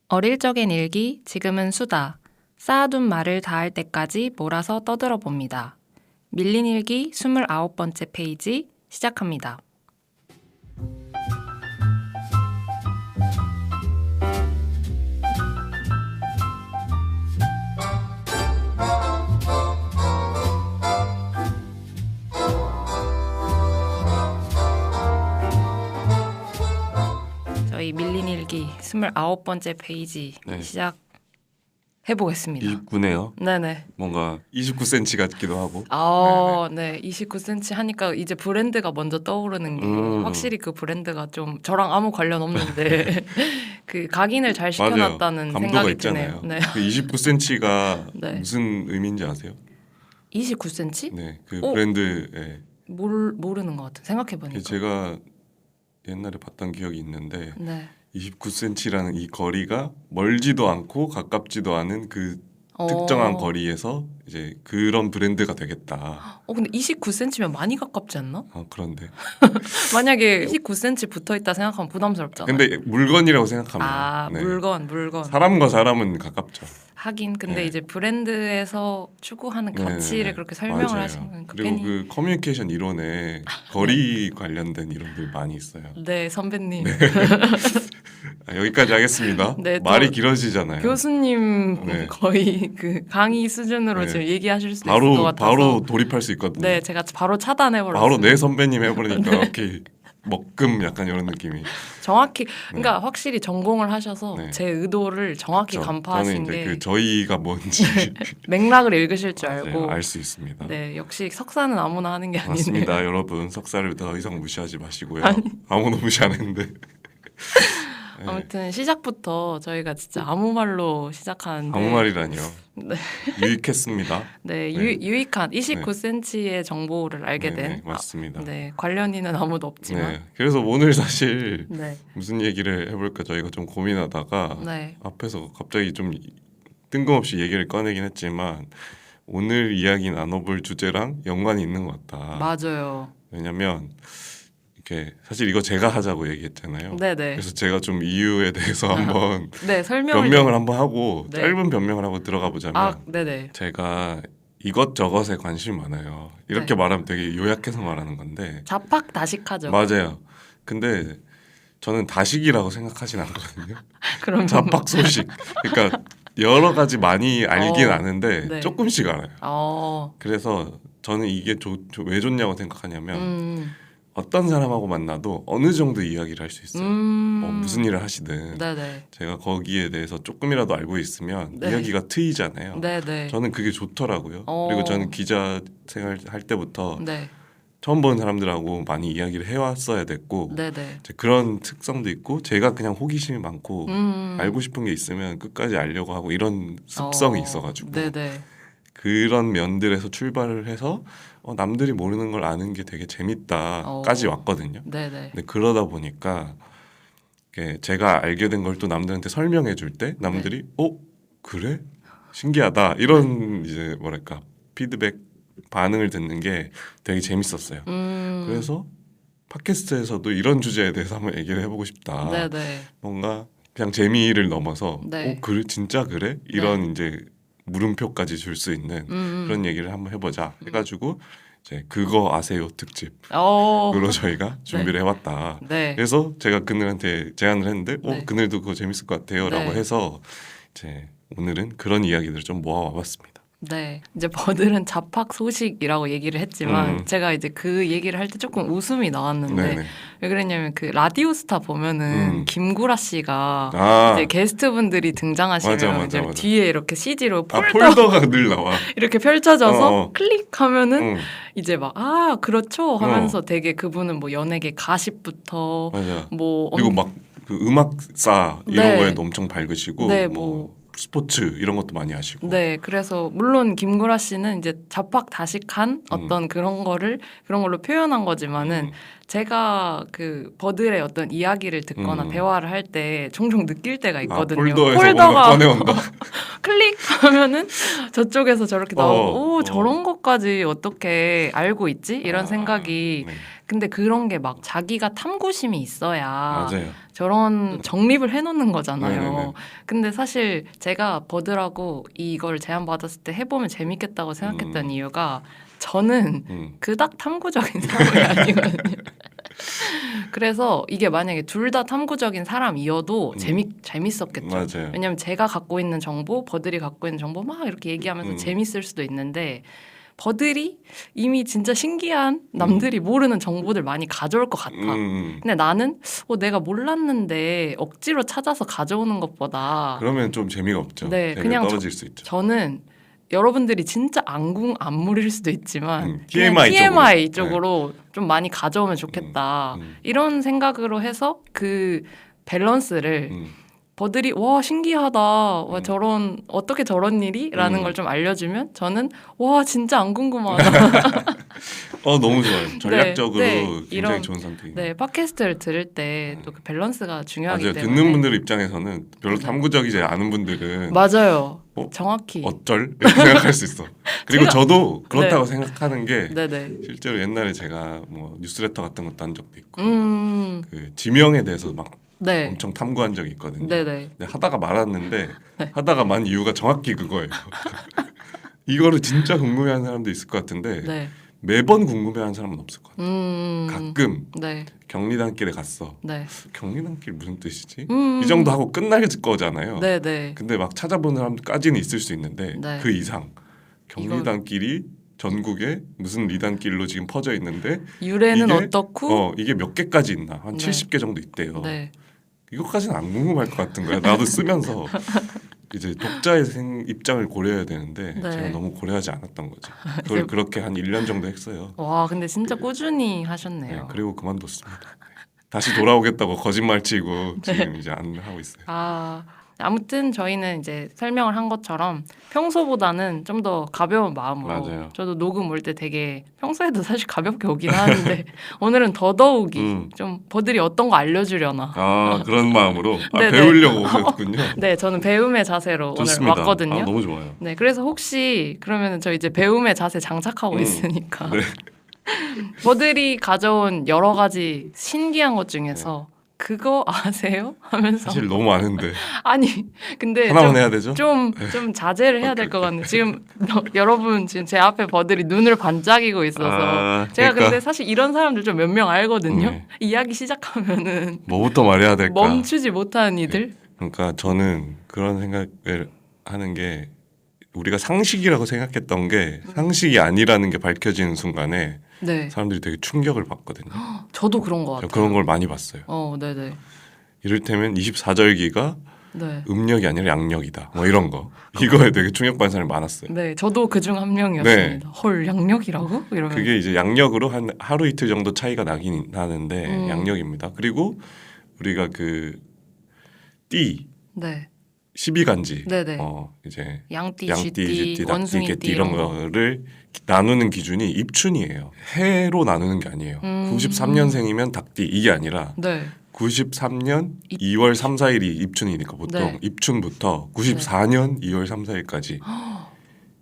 어릴 적엔 일기, 지금은 수다. 쌓아둔 말을 다할 때까지 몰아서 떠들어 봅니다. 밀린 일기 29번째 페이지 시작합니다. 저희 밀린 일기 29번째 페이지 네. 시작해보겠습니다. 29네요. 네네. 뭔가 29cm 같기도 하고. 네. 29cm 하니까 이제 브랜드가 먼저 떠오르는 게 확실히 그 브랜드가 좀 저랑 아무 관련 없는데 그 각인을 잘 시켜놨다는 감도가 생각이 있잖아요. 드네요. 네. 그 29cm가 네. 무슨 의미인지 아세요? 29cm? 네, 그 오! 브랜드에 모르는 것 같아. 생각해보니까. 제가 옛날에 봤던 기억이 있는데 네. 29cm라는 이 거리가 멀지도 않고 가깝지도 않은 그 특정한 거리에서 이제 그런 브랜드가 되겠다. 근데 29cm면 많이 가깝지 않나? 그런데 만약에 29cm 붙어있다 생각하면 부담스럽잖아. 근데 물건이라고 생각하면 네. 물건. 사람과 사람은 가깝죠. 하긴 근데 네. 이제 브랜드에서 추구하는 가치를 그렇게 설명을 맞아요. 하시는 거니까 그리고 그 커뮤니케이션 이론에 거리 관련된 이론들 많이 있어요. 네, 선배님. 여기까지 하겠습니다. 네, 말이 길어지잖아요. 교수님 네. 거의 그 강의 수준으로 네. 지금 얘기하실 수 있을 것 같아서 바로 돌입할 수 있거든요. 네, 제가 바로 차단해버렸어요. 바로 내 선배님 해버리니까 오케이 먹금 약간 이런 느낌이. 정확히 그러니까 확실히 전공을 하셔서 네. 제 의도를 정확히 그렇죠. 간파하신 저는 이제 게 그 저희가 뭔지 맥락을 읽으실 줄 알고 알 수 있습니다. 네, 역시 석사는 아무나 하는 게 아니네요. 맞습니다, 여러분. 석사를 더 이상 무시하지 마시고요. 아무도 무시 안 했는데. 네. 아무튼 시작부터 저희가 진짜 아무 말로 시작하는데 아무 말이라니요. 네. 유익했습니다. 네, 네. 유익한 29cm의 정보를 알게 네, 된 맞습니다. 네, 관련인은 아무도 없지만 네, 그래서 오늘 사실 네. 무슨 얘기를 해볼까 저희가 좀 고민하다가 네. 앞에서 갑자기 좀 뜬금없이 얘기를 꺼내긴 했지만 오늘 이야기 나눠볼 주제랑 연관이 있는 것 같다. 맞아요. 왜냐면 이렇게 사실 이거 제가 하자고 얘기했잖아요. 네네. 그래서 제가 좀 이유에 대해서 한번 네, 설명을 변명을 한번 하고 네. 짧은 변명을 하고 들어가 보자면 네네. 제가 이것저것에 관심이 많아요. 이렇게 네. 말하면 되게 요약해서 말하는 건데 자팍다식하죠. 맞아요. 근데 저는 다식이라고 생각하진 않거든요. 그럼 자팍소식. 그러니까 여러 가지 많이 알긴 아는데 네. 조금씩 알아요. 그래서 저는 이게 왜 좋냐고 생각하냐면 어떤 사람하고 만나도 어느 정도 이야기를 할 수 있어요. 무슨 일을 하시든 네네. 제가 거기에 대해서 조금이라도 알고 있으면 네. 이야기가 트이잖아요. 네네. 저는 그게 좋더라고요. 그리고 저는 기자 생활 할 때부터 네. 처음 보는 사람들하고 많이 이야기를 해왔어야 됐고 네네. 이제 그런 특성도 있고 제가 그냥 호기심이 많고 알고 싶은 게 있으면 끝까지 알려고 하고 이런 습성이 있어가지고 네네. 그런 면들에서 출발을 해서 남들이 모르는 걸 아는 게 되게 재밌다까지 왔거든요. 네네. 근데 그러다 보니까 제가 알게 된 걸 또 남들한테 설명해 줄 때 남들이 그래? 신기하다 이런 이제 뭐랄까 피드백 반응을 듣는 게 되게 재밌었어요. 그래서 팟캐스트에서도 이런 주제에 대해서 한번 얘기를 해보고 싶다. 네네. 뭔가 그냥 재미를 넘어서 네. 그래 진짜 그래? 이런 이제 물음표까지 줄 수 있는 그런 얘기를 한번 해보자 해가지고 이제 그거 아세요 특집으로 저희가 준비를 해왔다. 네. 그래서 제가 그늘한테 제안을 했는데 네. 그늘도 그거 재밌을 것 같아요라고 네. 해서 이제 오늘은 그런 이야기들을 좀 모아와봤습니다. 네, 이제 버들은 자팍 소식이라고 얘기를 했지만 제가 이제 그 얘기를 할 때 조금 웃음이 나왔는데 네네. 왜 그랬냐면 그 라디오스타 보면은 김구라 씨가 이제 게스트분들이 등장하시면 맞아. 뒤에 이렇게 CG로 폴더가 늘 나와. 이렇게 펼쳐져서 클릭하면은 이제 막 그렇죠 하면서 되게 그분은 뭐 연예계 가십부터 맞아. 뭐 그리고 막 그 음악사 이런 네. 거에도 엄청 밝으시고 네, 뭐 스포츠 이런 것도 많이 하시고. 네, 그래서 물론 김구라 씨는 이제 자팍다식한 어떤 그런 걸로 표현한 거지만은 제가 그 버들의 어떤 이야기를 듣거나 대화를 할 때 종종 느낄 때가 있거든요. 폴더가 꺼내온다. 클릭하면은 저쪽에서 저렇게 나오고 저런 것까지 어떻게 알고 있지? 이런 생각이 근데 그런 게 막 자기가 탐구심이 있어야 맞아요. 저런 정립을 해놓는 거잖아요. 네네네. 근데 사실 제가 버드라고 이걸 제안받았을 때 해보면 재밌겠다고 생각했던 이유가 저는 그닥 탐구적인 사람이 아니거든요. 그래서 이게 만약에 둘 다 탐구적인 사람이어도 재밌었겠죠. 맞아요. 왜냐면 제가 갖고 있는 정보, 버들이 갖고 있는 정보 막 이렇게 얘기하면서 재밌을 수도 있는데 버들이 이미 진짜 신기한 남들이 모르는 정보들 많이 가져올 것 같아. 근데 나는 내가 몰랐는데 억지로 찾아서 가져오는 것보다 그러면 좀 재미가 없죠. 네, 재미가 그냥 떨어질 수 있죠. 저는 여러분들이 진짜 안물일 수도 있지만 그냥 TMI TMI 쪽으로. 쪽으로 좀 많이 가져오면 좋겠다. 이런 생각으로 해서 그 밸런스를 버들이 와 신기하다. 와 저런 어떻게 저런 일이? 라는 걸 좀 알려주면 저는 와 진짜 안 궁금하다. 너무 좋아요. 전략적으로 네, 굉장히 이런, 좋은 선택이에요. 네, 팟캐스트를 들을 때 또 그 밸런스가 중요하기 맞아요. 때문에 듣는 분들 입장에서는 별로 탐구적이지 않은 분들은 맞아요. 어? 정확히. 어쩔? 이렇게 생각할 수 있어. 그리고 저도 그렇다고 네. 생각하는 게 네네. 실제로 옛날에 제가 뭐 뉴스레터 같은 것도 한 적도 있고 네. 그 지명에 대해서 막 네. 엄청 탐구한 적이 있거든요. 네네. 근데 하다가 말았는데 네. 하다가 만 이유가 정확히 그거예요. 이거를 진짜 궁금해하는 사람도 있을 것 같은데 네. 매번 궁금해하는 사람은 없을 것 같아요. 가끔 네. 경리단길에 갔어. 네. 경리단길 무슨 뜻이지? 이 정도 하고 끝날 거잖아요. 네네. 근데 막 찾아보는 사람까지는 있을 수 있는데 네. 그 이상 경리단길이 전국에 무슨 리단길로 지금 퍼져 있는데 유래는 이게, 어떻고? 이게 몇 개까지 있나? 한 네. 70개 정도 있대요. 네. 이것까지는 안 궁금할 것 같은 거야. 나도 쓰면서 이제 독자의 입장을 고려해야 되는데 네. 제가 너무 고려하지 않았던 거죠. 그걸 그렇게 한 1년 정도 했어요. 와 근데 진짜 꾸준히 네, 하셨네요. 그리고 그만뒀습니다. 다시 돌아오겠다고 거짓말 치고 지금 이제 안 하고 있어요. 아무튼 저희는 이제 설명을 한 것처럼 평소보다는 좀 더 가벼운 마음으로 맞아요. 저도 녹음 올 때 되게 평소에도 사실 가볍게 오긴 하는데 오늘은 더더욱이 좀 버들이 어떤 거 알려주려나. 그런 마음으로 네네. 배우려고 오셨군요. 네, 저는 배움의 자세로 좋습니다. 오늘 왔거든요. 너무 좋아요. 네, 그래서 혹시 그러면 저 이제 배움의 자세 장착하고 있으니까 네. 버들이 가져온 여러 가지 신기한 것 중에서 그거 아세요? 하면서 사실 너무 많은데 아니 근데 하나만 해야 되죠? 좀 자제를 해야 될 것 같네. 지금 여러분 지금 제 앞에 버들이 눈을 반짝이고 있어서 제가 그러니까. 근데 사실 이런 사람들 좀 몇 명 알거든요. 네. 이야기 시작하면은 뭐부터 말해야 될까? 멈추지 못하는 이들. 그러니까 저는 그런 생각을 하는 게 우리가 상식이라고 생각했던 게 상식이 아니라는 게 밝혀지는 순간에 네, 사람들이 되게 충격을 받거든요. 저도 그런 것 저 같아요. 그런 걸 많이 봤어요. 네네. 이를테면 24절기가 네. 음력이 아니라 양력이다. 뭐 이런 거. 이거에 되게 충격받는 사람이 많았어요. 네, 저도 그중 한 명이었습니다. 헐, 양력이라고? 이러면. 그게 이제 양력으로 한 하루 이틀 정도 차이가 나긴 하는데 양력입니다. 그리고 우리가 그 띠 네. 12간지 네네. 이제 양띠, 양띠, 쥐띠, 쥐띠, 원숭이 닭띠, 띠 이런 거를 나누는 기준이 입춘이에요. 해로 나누는 게 아니에요. 93년생이면 닭띠 이게 아니라 네. 93년 2월 3, 4일이 입춘이니까 보통 네. 입춘부터 94년 2월 3, 4일까지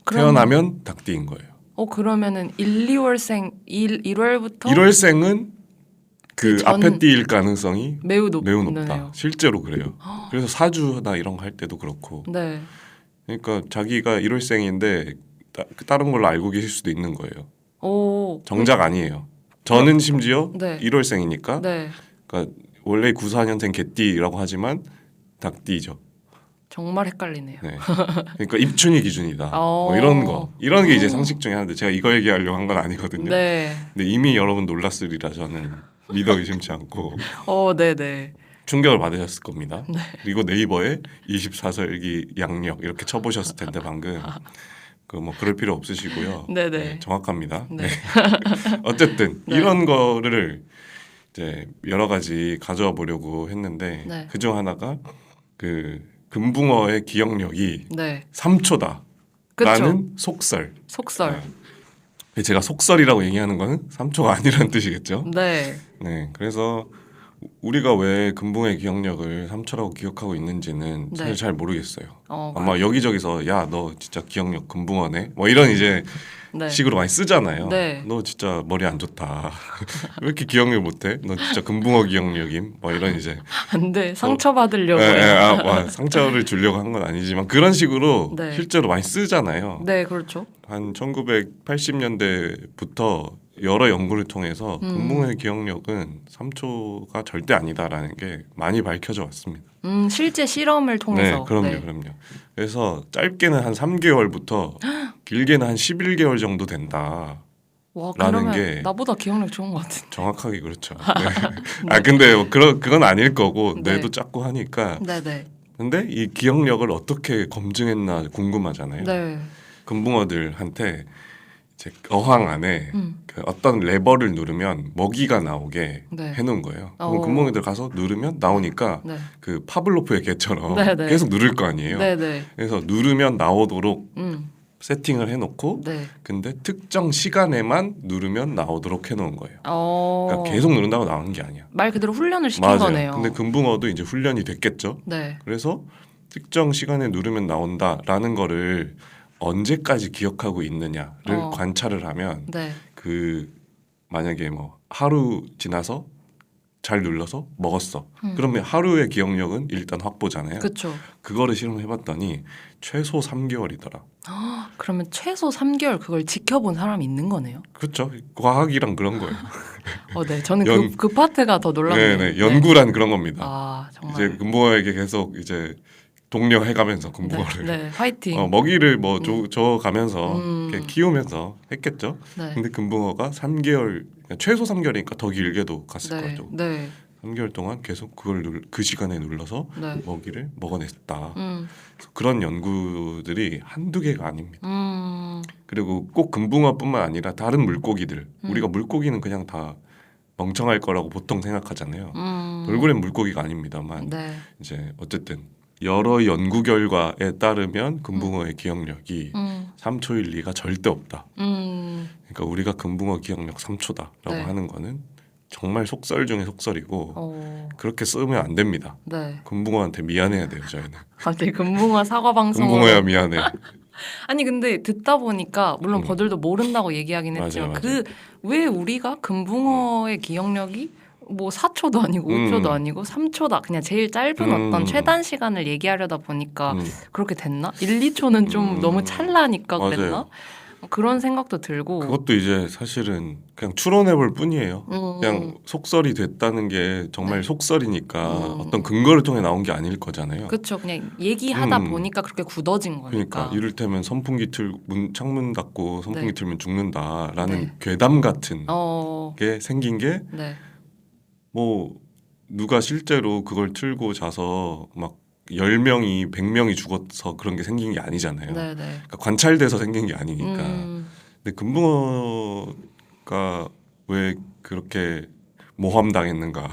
그러면- 태어나면 닭띠인 거예요. 그러면은 1, 2월생 1월부터 1월생은 그 전- 앞에 띠일 가능성이 매우 매우 높다. 높네요. 실제로 그래요. 그래서 사주나 이런 거 할 때도 그렇고. 네. 그러니까 자기가 1월생인데 다른 걸로 알고 계실 수도 있는 거예요. 오. 정작 아니에요. 저는 심지어 네. 1월생이니까 네. 그러니까 원래 94년생 개띠라고 하지만 닭띠죠. 정말 헷갈리네요. 네. 그러니까 입춘이 기준이다. 뭐 이런 거. 이런 게 이제 상식 중에 하나인데 제가 이거 얘기하려고 한 건 아니거든요. 네. 근데 이미 여러분 놀랐으리라 저는 믿어 의심치 않고 네네. 충격을 받으셨을 겁니다. 네. 그리고 네이버에 24절기 양력 이렇게 쳐보셨을 텐데 방금 그 뭐 그럴 필요 없으시고요. 네네. 네, 정확합니다. 네. 어쨌든 네. 이런 거를 이제 여러 가지 가져와 보려고 했는데 네. 그중 하나가 그 금붕어의 기억력이 네. 3초다. 그쵸. 라는 속설. 속설. 제가 속설이라고 얘기하는 거는 3초가 아니라는 뜻이겠죠. 네. 네, 그래서 우리가 왜 금붕어의 기억력을 3초라고 기억하고 있는지는 네. 사실 잘 모르겠어요. 어, 아마 여기저기서 야 너 진짜 기억력 금붕어네 뭐 이런 이제 네. 식으로 많이 쓰잖아요. 네. 너 진짜 머리 안 좋다. 왜 이렇게 기억력 못해? 너 진짜 금붕어 기억력임. 뭐 이런 이제 안 돼. 상처 받으려고. 상처를 주려고 한 건 아니지만 그런 식으로 네. 실제로 많이 쓰잖아요. 네, 그렇죠. 한 1980년대부터 여러 연구를 통해서 금붕어의 기억력은 3초가 절대 아니다라는 게 많이 밝혀져 왔습니다. 실제 실험을 통해서. 네, 그럼요, 네. 그럼요. 그래서 짧게는 한 3개월부터 길게는 한 11개월 정도 된다. 와, 라는 그러면 게 나보다 기억력 좋은 것 같은데. 정확하게 그렇죠. 네. 근데 뭐 그건 아닐 거고 네. 뇌도 작고 하니까. 네네. 근데 이 기억력을 어떻게 검증했나 궁금하잖아요. 네. 금붕어들한테 이제 어항 안에 그 어떤 레버를 누르면 먹이가 나오게 네. 해놓은 거예요. 어. 그럼 금붕어들 가서 누르면 나오니까 네. 그 파블로프의 개처럼 네네. 계속 누를 거 아니에요. 네네. 그래서 누르면 나오도록 음. 세팅을 해놓고 네. 근데 특정 시간에만 누르면 나오도록 해놓은 거예요. 그러니까 계속 누른다고 나오는 게 아니야. 말 그대로 훈련을 시킨 맞아요. 거네요. 근데 금붕어도 이제 훈련이 됐겠죠. 네. 그래서 특정 시간에 누르면 나온다라는 거를 언제까지 기억하고 있느냐를 관찰을 하면 네. 그 만약에 뭐 하루 지나서 잘 눌러서 먹었어. 그러면 하루의 기억력은 일단 확보잖아요. 그렇죠. 그거를 실험해봤더니 최소 3개월이더라. 그러면 최소 3개월 그걸 지켜본 사람이 있는 거네요. 그렇죠. 과학이랑 그런 거예요. 네. 저는 그 파트가 더 놀랍네요. 네네. 연구란 그런 겁니다. 아, 정말. 이제 금붕어에게 계속 이제 독려해가면서 금붕어를 네. 화이팅. 먹이를 뭐 줘가면서 이렇게 키우면서 했겠죠. 네. 근데 금붕어가 3개월 최소 3개월이니까 더 길게도 갔을 네. 거죠. 네. 3개월 동안 계속 그 시간에 눌러서 네. 먹이를 먹어냈다. 음. 그런 연구들이 한두 개가 아닙니다. 음. 그리고 꼭 금붕어뿐만 아니라 다른 물고기들 우리가 물고기는 그냥 다 멍청할 거라고 보통 생각하잖아요. 돌고래는 물고기가 아닙니다만 네. 이제 어쨌든 여러 연구 결과에 따르면 금붕어의 기억력이 3초일 리가 절대 없다. 그러니까 우리가 금붕어 기억력 3초다라고 네. 하는 거는 정말 속설 중에 속설이고 그렇게 쓰면 안 됩니다. 네. 금붕어한테 미안해야 돼요, 저희는. 갑자기 금붕어 사과 방송으로. 금붕어야 미안해. 아니 근데 듣다 보니까 물론 버들도 모른다고 얘기하긴 했지만 맞아요. 왜 우리가 금붕어의 기억력이 뭐 4초도 아니고 5초도 아니고 3초다 그냥 제일 짧은 어떤 최단 시간을 얘기하려다 보니까 그렇게 됐나? 1, 2초는 좀 너무 찰나니까 맞아요. 그랬나? 그런 생각도 들고 그것도 이제 사실은 그냥 추론해볼 뿐이에요. 그냥 속설이 됐다는 게 정말 네. 속설이니까 어떤 근거를 통해 나온 게 아닐 거잖아요. 그렇죠. 그냥 얘기하다 보니까 그렇게 굳어진 거니까. 그러니까 이를테면 선풍기 창문 닫고 선풍기 네. 틀면 죽는다라는 네. 괴담 같은 게 생긴 게 네. 뭐 누가 실제로 그걸 틀고 자서 막 10명이 100명이 죽어서 그런 게 생긴 게 아니잖아요. 네, 네. 그러니까 관찰돼서 생긴 게 아니니까. 근데 금붕어가 왜 그렇게 모함당했는가?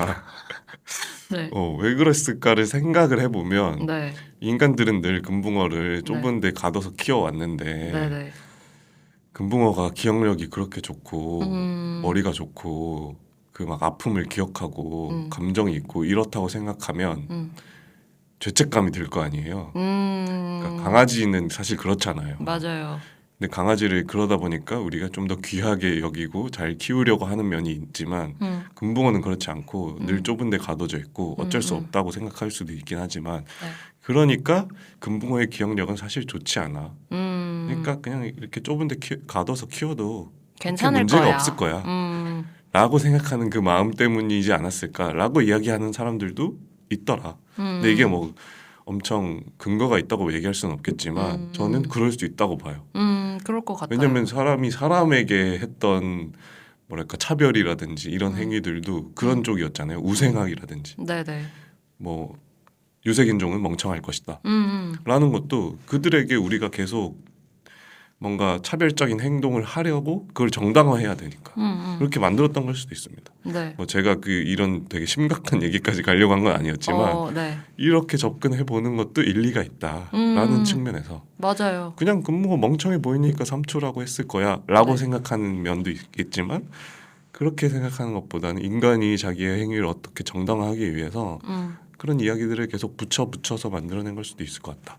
네. 왜 그랬을까를 생각을 해보면 네. 인간들은 늘 금붕어를 좁은 데 가둬서 키워왔는데 네, 네. 금붕어가 기억력이 그렇게 좋고 머리가 좋고 그 막 아픔을 기억하고 감정이 있고 이렇다고 생각하면 죄책감이 들 거 아니에요. 그러니까 강아지는 사실 그렇잖아요. 맞아요. 근데 강아지를 그러다 보니까 우리가 좀 더 귀하게 여기고 잘 키우려고 하는 면이 있지만 금붕어는 그렇지 않고 늘 좁은 데 가둬져 있고 어쩔 수 없다고 생각할 수도 있긴 하지만 네. 그러니까 금붕어의 기억력은 사실 좋지 않아. 그러니까 그냥 이렇게 좁은 데 가둬서 키워도 괜찮을 문제가 거야. 없을 거야. 라고 생각하는 그 마음 때문이지 않았을까라고 이야기하는 사람들도 있더라. 근데 이게 뭐 엄청 근거가 있다고 얘기할 수는 없겠지만 저는 그럴 수 있다고 봐요. 그럴 것 같아요. 왜냐하면 사람이 사람에게 했던 뭐랄까 차별이라든지 이런 행위들도 그런 쪽이었잖아요. 우생학이라든지 네네. 뭐 유색인종은 멍청할 것이다 라는 것도 그들에게 우리가 계속 뭔가 차별적인 행동을 하려고 그걸 정당화해야 되니까 그렇게 만들었던 걸 수도 있습니다. 네. 뭐 제가 이런 되게 심각한 얘기까지 가려고 한 건 아니었지만 네. 이렇게 접근해 보는 것도 일리가 있다라는 측면에서 맞아요. 그냥 금붕어 멍청해 보이니까 3초라고 했을 거야라고 생각하는 면도 있겠지만 그렇게 생각하는 것보다는 인간이 자기의 행위를 어떻게 정당화하기 위해서 그런 이야기들을 계속 붙여서 만들어낸 걸 수도 있을 것 같다.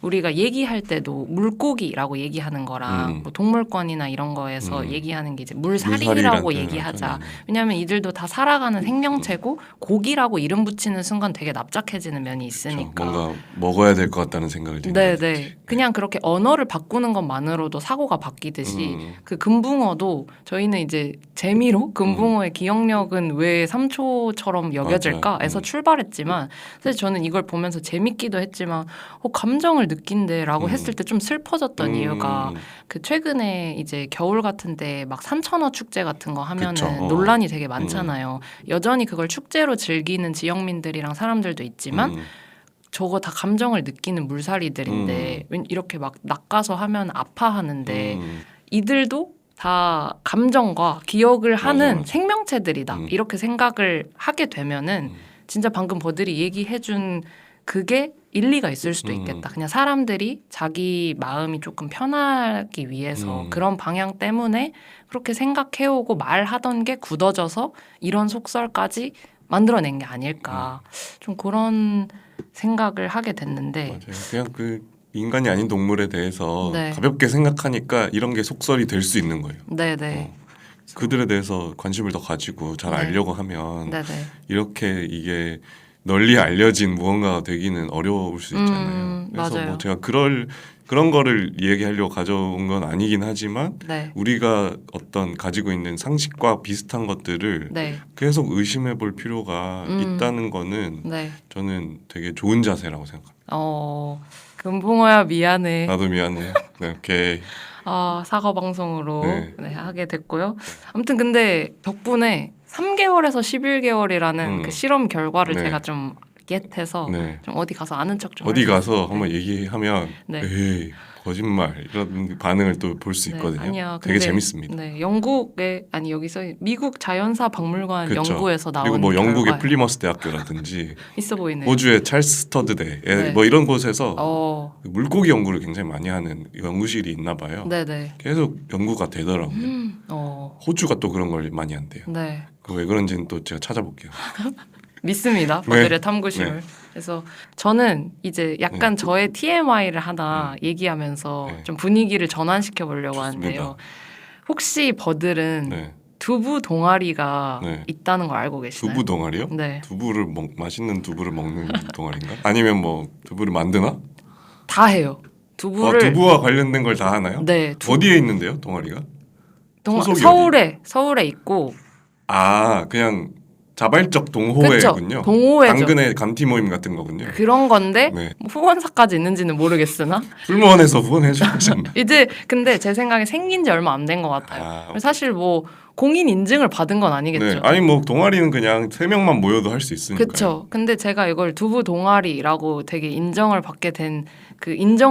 우리가 얘기할 때도 물고기라고 얘기하는 거랑 뭐 동물권이나 이런 거에서 얘기하는 게 이제 물살이라고 얘기하자. 왜냐하면 이들도 다 살아가는 생명체고 고기라고 이름 붙이는 순간 되게 납작해지는 면이 있으니까. 뭔가 먹어야 될 것 같다는 생각을 들게 네네. 그냥 그렇게 언어를 바꾸는 것만으로도 사고가 바뀌듯이 그 금붕어도 저희는 이제 재미로 금붕어의 기억력은 왜 3초처럼 여겨질까 해서 출발했지만 사실 저는 이걸 보면서 재밌기도 했지만 감정을 느낀대라고 했을 때 좀 슬퍼졌던 이유가 그 최근에 이제 겨울 같은데 막 산천어 축제 같은 거 하면은 그쵸. 논란이 되게 많잖아요. 여전히 그걸 축제로 즐기는 지역민들이랑 사람들도 있지만 저거 다 감정을 느끼는 물살이들인데 이렇게 막 낚아서 하면 아파하는데 이들도 다 감정과 기억을 하는 맞아. 생명체들이다. 이렇게 생각을 하게 되면은 진짜 방금 버들이 얘기해준 그게 일리가 있을 수도 있겠다. 그냥 사람들이 자기 마음이 조금 편하기 위해서 그런 방향 때문에 그렇게 생각해오고 말하던 게 굳어져서 이런 속설까지 만들어낸 게 아닐까. 좀 그런 생각을 하게 됐는데 맞아요. 그냥 그 인간이 아닌 동물에 대해서 네. 가볍게 생각하니까 이런 게 속설이 될 수 있는 거예요. 네네. 그들에 대해서 관심을 더 가지고 잘 네. 알려고 하면 네네. 이렇게 이게 널리 알려진 무언가가 되기는 어려울 수 있잖아요. 그래서 맞아요. 뭐 제가 그런 거를 얘기하려고 가져온 건 아니긴 하지만 네. 우리가 어떤 가지고 있는 상식과 비슷한 것들을 네. 계속 의심해 볼 필요가 있다는 거는 네. 저는 되게 좋은 자세라고 생각합니다. 금붕어야 미안해. 나도 미안해. 네, 오케이. 사과 방송으로 네. 하게 됐고요. 아무튼 근데 덕분에 3개월에서 11개월이라는 그 실험 결과를 네. 제가 좀 겟해서 네. 좀 어디 가서 아는 척 좀 어디 할 수 가서 있어요. 한번 얘기하면 네. 에이 거짓말 이런 반응을 또 볼 수 네, 있거든요. 아니야. 되게 근데, 재밌습니다. 네, 영국에 아니 여기서 미국 자연사 박물관 그쵸. 연구에서 나온 그리고 뭐 영국의 결과예요. 플리머스 대학교라든지 있어 보이네요. 호주의 찰스 스터드대 네. 뭐 이런 곳에서 어, 물고기 연구를 굉장히 많이 하는 연구실이 있나 봐요. 네네. 계속 연구가 되더라고요. 호주가 또 그런 걸 많이 한대요. 네. 왜 그런지는 또 제가 찾아볼게요. 믿습니다. 네. 버들의 탐구심을. 네. 그래서 저는 이제 약간 저의 TMI를 하나 얘기하면서 네. 좀 분위기를 전환시켜 보려고 좋습니다. 하는데요. 혹시 버들은 네. 두부 동아리가 네. 있다는 걸 알고 계시나요? 두부 동아리요? 네. 맛있는 두부를 먹는 동아리인가? 아니면 뭐 두부를 만드나? 다 해요. 두부를 두부와 관련된 걸 다 하나요? 네. 어디에 있는데요, 동아리가? 소속이 서울에 있고 그냥 자발적 동호회군요. 그쵸? 동호회죠. 당근의 감티 모임 같은 거군요. 그런 건데 네. 뭐 후원사까지 있는지는 모르겠으나 풀무원에서 후원해 주셨나? 이제 근데 제 생각에 생긴 지 얼마 안 된 것 같아요. 사실 뭐 공인 인증을 받은 건 아니겠죠. 네. 아니 뭐 동아리는 그냥 3명만 모여도 할 수 있으니까. 그렇죠. 근데 제가 이걸 두부 동아리라고 되게 인정을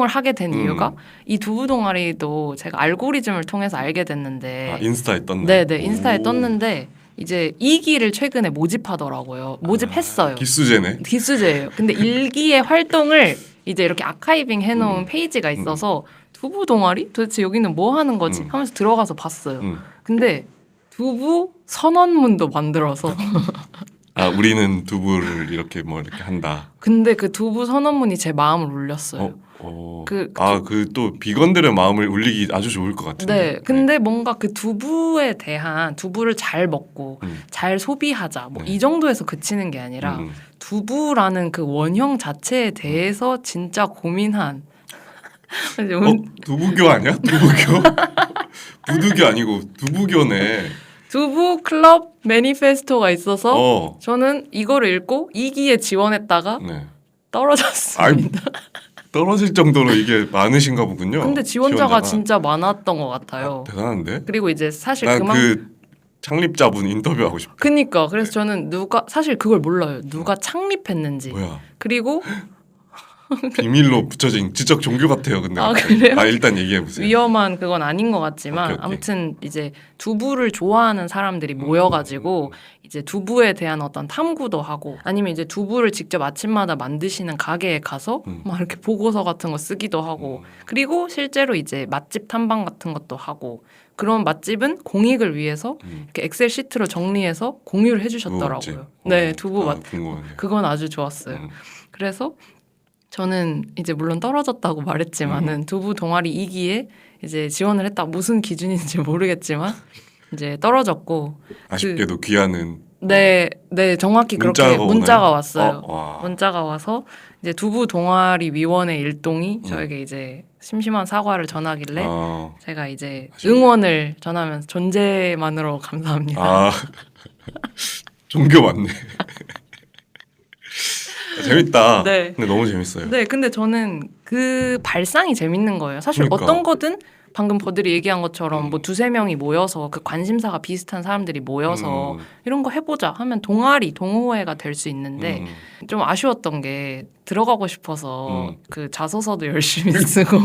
하게 된 이유가 이 두부 동아리도 제가 알고리즘을 통해서 알게 됐는데 인스타에 떴나요? 네네 인스타에 떴는데 이제 2기를 최근에 모집하더라고요. 모집했어요. 기수제네. 기수제예요. 근데 1기의 활동을 이제 이렇게 아카이빙 해놓은 페이지가 있어서 두부 동아리? 도대체 여기는 뭐 하는 거지? 하면서 들어가서 봤어요. 근데 두부 선언문도 만들어서 우리는 두부를 이렇게 한다. 근데 그 두부 선언문이 제 마음을 울렸어요. 그 또 비건들의 마음을 울리기 아주 좋을 것 같은데. 네, 근데 뭔가 그 두부에 대한 두부를 잘 먹고 잘 소비하자 뭐 이 정도에서 그치는 게 아니라 두부라는 그 원형 자체에 대해서 진짜 고민한. 두부교 아니야? 두부교? 부두교 아니고 두부교네. 두부 클럽 매니페스토가 있어서 저는 이거를 읽고 2기에 지원했다가 떨어졌습니다. 떨어질 정도로 이게 많으신가 보군요. 근데 지원자가 진짜 많았던 것 같아요. 대단한데? 그리고 이제 사실 그 창립자분 인터뷰하고 싶다. 그래서 저는 사실 그걸 몰라요. 누가 창립했는지. 뭐야? 그리고 비밀로 붙여진 지적 종교 같아요. 근데 아, 갑자기. 그래요? 일단 얘기해 보세요. 위험한 그건 아닌 것 같지만 오케이. 아무튼 이제 두부를 좋아하는 사람들이 모여가지고 이제 두부에 대한 어떤 탐구도 하고 아니면 이제 두부를 직접 아침마다 만드시는 가게에 가서 막 이렇게 보고서 같은 거 쓰기도 하고 그리고 실제로 이제 맛집 탐방 같은 것도 하고 그런 맛집은 공익을 위해서 이렇게 엑셀 시트로 정리해서 공유를 해주셨더라고요. 네, 두부 맛. 궁금하네요. 그건 아주 좋았어요. 그래서 저는 이제 물론 떨어졌다고 말했지만은 두부 동아리 2기에 이제 지원을 했다. 무슨 기준인지 모르겠지만 이제 떨어졌고 아쉽게도 귀하는 네, 네 정확히 그렇게 문자가 문자가 오나요? 왔어요. 와. 문자가 와서 이제 두부 동아리 위원회 일동이 저에게 이제 심심한 사과를 전하길래 제가 이제 아쉽네. 응원을 전하면서 존재만으로 감사합니다. 아 종교 맞네. 재밌다. 네. 근데 너무 재밌어요. 네, 근데 저는 그 발상이 재밌는 거예요. 사실 그러니까. 어떤 거든 방금 버들이 얘기한 것처럼 뭐 두세 명이 모여서 그 관심사가 비슷한 사람들이 모여서 이런 거 해보자 하면 동아리, 동호회가 될 수 있는데 좀 아쉬웠던 게 들어가고 싶어서 그 자소서도 열심히 쓰고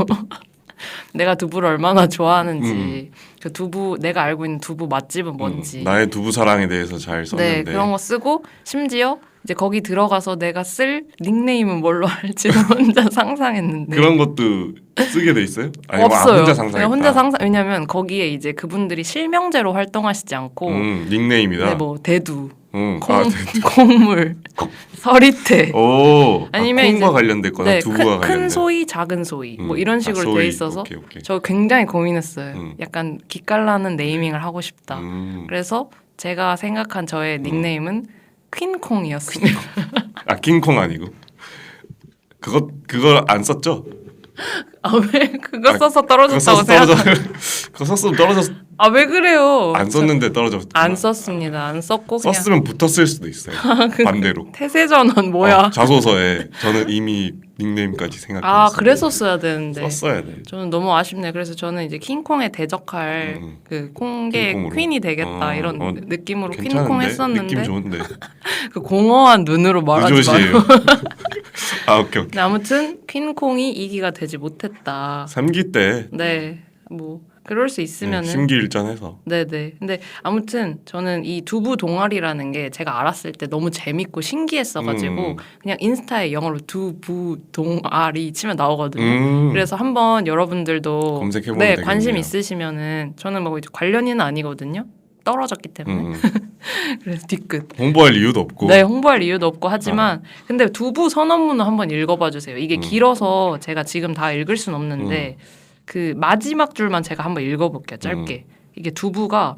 내가 두부를 얼마나 좋아하는지 그 두부 내가 알고 있는 두부 맛집은 뭔지 나의 두부 사랑에 대해서 잘 네, 썼는데 그런 거 쓰고 심지어 이제 거기 들어가서 내가 쓸 닉네임은 뭘로 할지도 혼자 상상했는데 그런 것도 쓰게 돼 있어요? 아니면 없어요. 혼자 상상했다. 그냥 혼자 상상. 왜냐면 거기에 이제 그분들이 실명제로 활동하시지 않고 닉네임이다. 네, 뭐 대두, 대두. 콩물, 서리태 오, 아니면 콩과 이제 관련됐거나 네, 두부와 큰 관련된. 소위, 작은 소위 뭐 이런 식으로 소위. 돼 있어서 오케이. 저 굉장히 고민했어요. 약간 기깔나는 네이밍을 하고 싶다. 그래서 제가 생각한 저의 닉네임은 퀸콩이었습니다. 아 킹콩 아니고 그걸 안 썼죠? 아 왜 그거 써서 그거 떨어졌다고 써서 생각? 그거 썼으면 떨어졌. 아 왜 그래요? 안 썼는데 떨어졌. 안 썼습니다. 안 썼고 그냥 썼으면 붙었을 수도 있어요. 반대로. 태세전원 뭐야? 자소서에 저는 이미 닉네임까지 생각했어요. 아 그랬었어야 되는데. 썼어야 돼. 저는 너무 아쉽네. 그래서 저는 이제 킹콩에 대적할 그 콩계 킹콩으로. 퀸이 되겠다 이런 느낌으로 괜찮은데? 퀸콩 했었는데 느낌 좋은데. 그 공허한 눈으로 말하지 무조시예요. 마요. 아 오케이. 근데 아무튼 퀸콩이 2기가 되지 못했다. 3기 때 네, 뭐 그럴 수 있으면은. 심기일전해서. 네네. 근데 아무튼 저는 이 두부 동아리라는 게 제가 알았을 때 너무 재밌고 신기했어가지고 그냥 인스타에 영어로 두부 동아리 치면 나오거든요. 그래서 한번 여러분들도 검색해보면 네, 되겠네요. 관심 있으시면은 저는 뭐 이제 관련인은 아니거든요. 떨어졌기 때문에. 그래서 뒤끝. 홍보할 이유도 없고. 네, 홍보할 이유도 없고 하지만 근데 두부 선언문을 한번 읽어봐 주세요. 이게 길어서 제가 지금 다 읽을 순 없는데 그 마지막 줄만 제가 한번 읽어볼게요. 짧게. 이게 두부가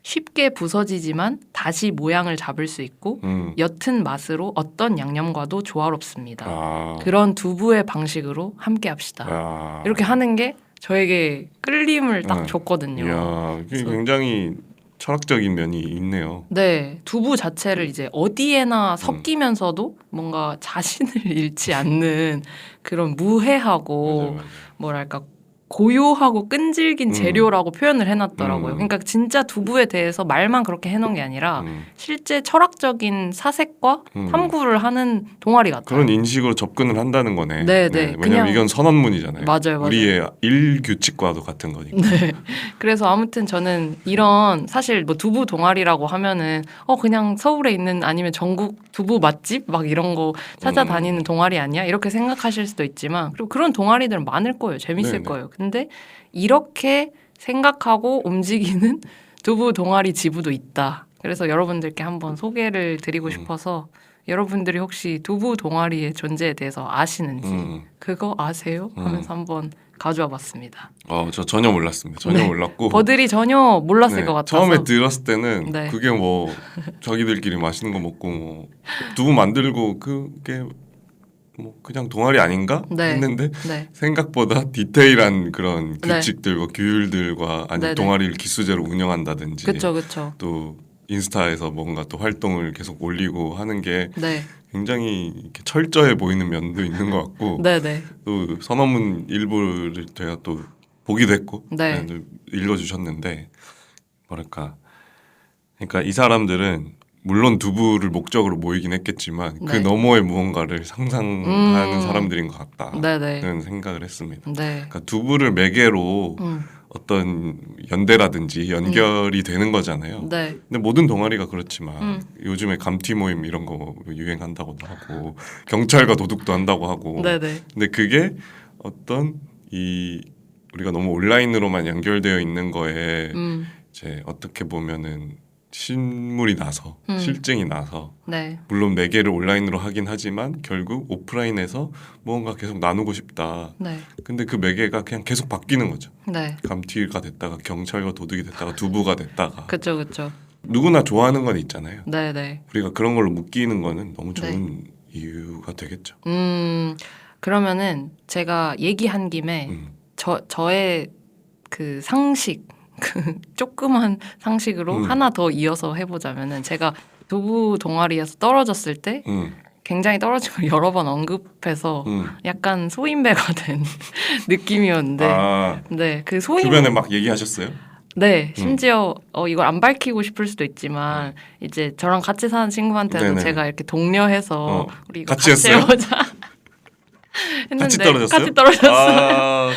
쉽게 부서지지만 다시 모양을 잡을 수 있고 옅은 맛으로 어떤 양념과도 조화롭습니다. 그런 두부의 방식으로 함께 합시다. 이렇게 하는 게 저에게 끌림을 딱 줬거든요. 이야, 굉장히 철학적인 면이 있네요. 네, 두부 자체를 이제 어디에나 섞이면서도 뭔가 자신을 잃지 않는 그런 무해하고 맞아요. 뭐랄까 고요하고 끈질긴 재료라고 표현을 해놨더라고요. 그러니까 진짜 두부에 대해서 말만 그렇게 해놓은 게 아니라 실제 철학적인 사색과 탐구를 하는 동아리 같아요. 그런 인식으로 접근을 한다는 거네. 네. 왜냐면 그냥- 이건 선언문이잖아요. 맞아요. 우리의 일규칙과도 같은 거니까. 네. 그래서 아무튼 저는 이런 사실 뭐 두부 동아리라고 하면은 그냥 서울에 있는 아니면 전국 두부 맛집 막 이런 거 찾아다니는 동아리 아니야? 이렇게 생각하실 수도 있지만 그리고 그런 동아리들은 많을 거예요. 재밌을 네네. 거예요. 근데 이렇게 생각하고 움직이는 두부 동아리 지부도 있다. 그래서 여러분들께 한번 소개를 드리고 싶어서 여러분들이 혹시 두부 동아리의 존재에 대해서 아시는지 그거 아세요? 하면서 한번 가져와 봤습니다. 저 전혀 몰랐습니다. 전혀 네. 몰랐고. 버들이 전혀 몰랐을 네, 것 같아서 처음에 들었을 때는 네. 그게 뭐 자기들끼리 맛있는 거 먹고 뭐 두부 만들고 그게 뭐 그냥 동아리 아닌가 네. 했는데 네. 생각보다 디테일한 그런 네. 규칙들과 규율들과 아니 네네. 동아리를 기수제로 운영한다든지 그쵸. 또 인스타에서 뭔가 또 활동을 계속 올리고 하는 게 네. 굉장히 이렇게 철저해 보이는 면도 있는 것 같고 네네. 또 선언문 일부를 제가 또 보기도 했고 네. 또 읽어주셨는데 뭐랄까 그러니까 이 사람들은 물론 두부를 목적으로 모이긴 했겠지만 그 네. 너머의 무언가를 상상하는 음. 사람들인 것 같다는 네네. 생각을 했습니다. 네. 그러니까 두부를 매개로 어떤 연대라든지 연결이 되는 거잖아요. 네. 근데 모든 동아리가 그렇지만 요즘에 감티 모임 이런 거 유행한다고도 하고 경찰과 도둑도 한다고 하고 네네. 근데 그게 어떤 이 우리가 너무 온라인으로만 연결되어 있는 거에 이제 어떻게 보면은 실물이 나서 실증이 나서 네. 물론 매개를 온라인으로 하긴 하지만 결국 오프라인에서 무언가 계속 나누고 싶다. 네. 근데 그 매개가 그냥 계속 바뀌는 거죠. 네. 감튀가 됐다가 경찰과 도둑이 됐다가 두부가 됐다가 그쵸 그쵸. 누구나 좋아하는 건 있잖아요. 네네. 우리가 그런 걸로 묶이는 거는 너무 좋은 이유가 되겠죠. 그러면은 제가 얘기한 김에 저의 그 상식 그 조그만 상식으로 하나 더 이어서 해보자면은 제가 두부 동아리에서 떨어졌을 때 굉장히 떨어진 걸 여러 번 언급해서 약간 소인배가 된 느낌이었는데 아, 네, 그 소인 주변에 막 얘기하셨어요? 네, 심지어 이걸 안 밝히고 싶을 수도 있지만 이제 저랑 같이 사는 친구한테도 네네. 제가 이렇게 독려해서 우리 이거 같이 같이 했어요? 해보자 했는데 같이 떨어졌어요? 같이 떨어졌어요. 아,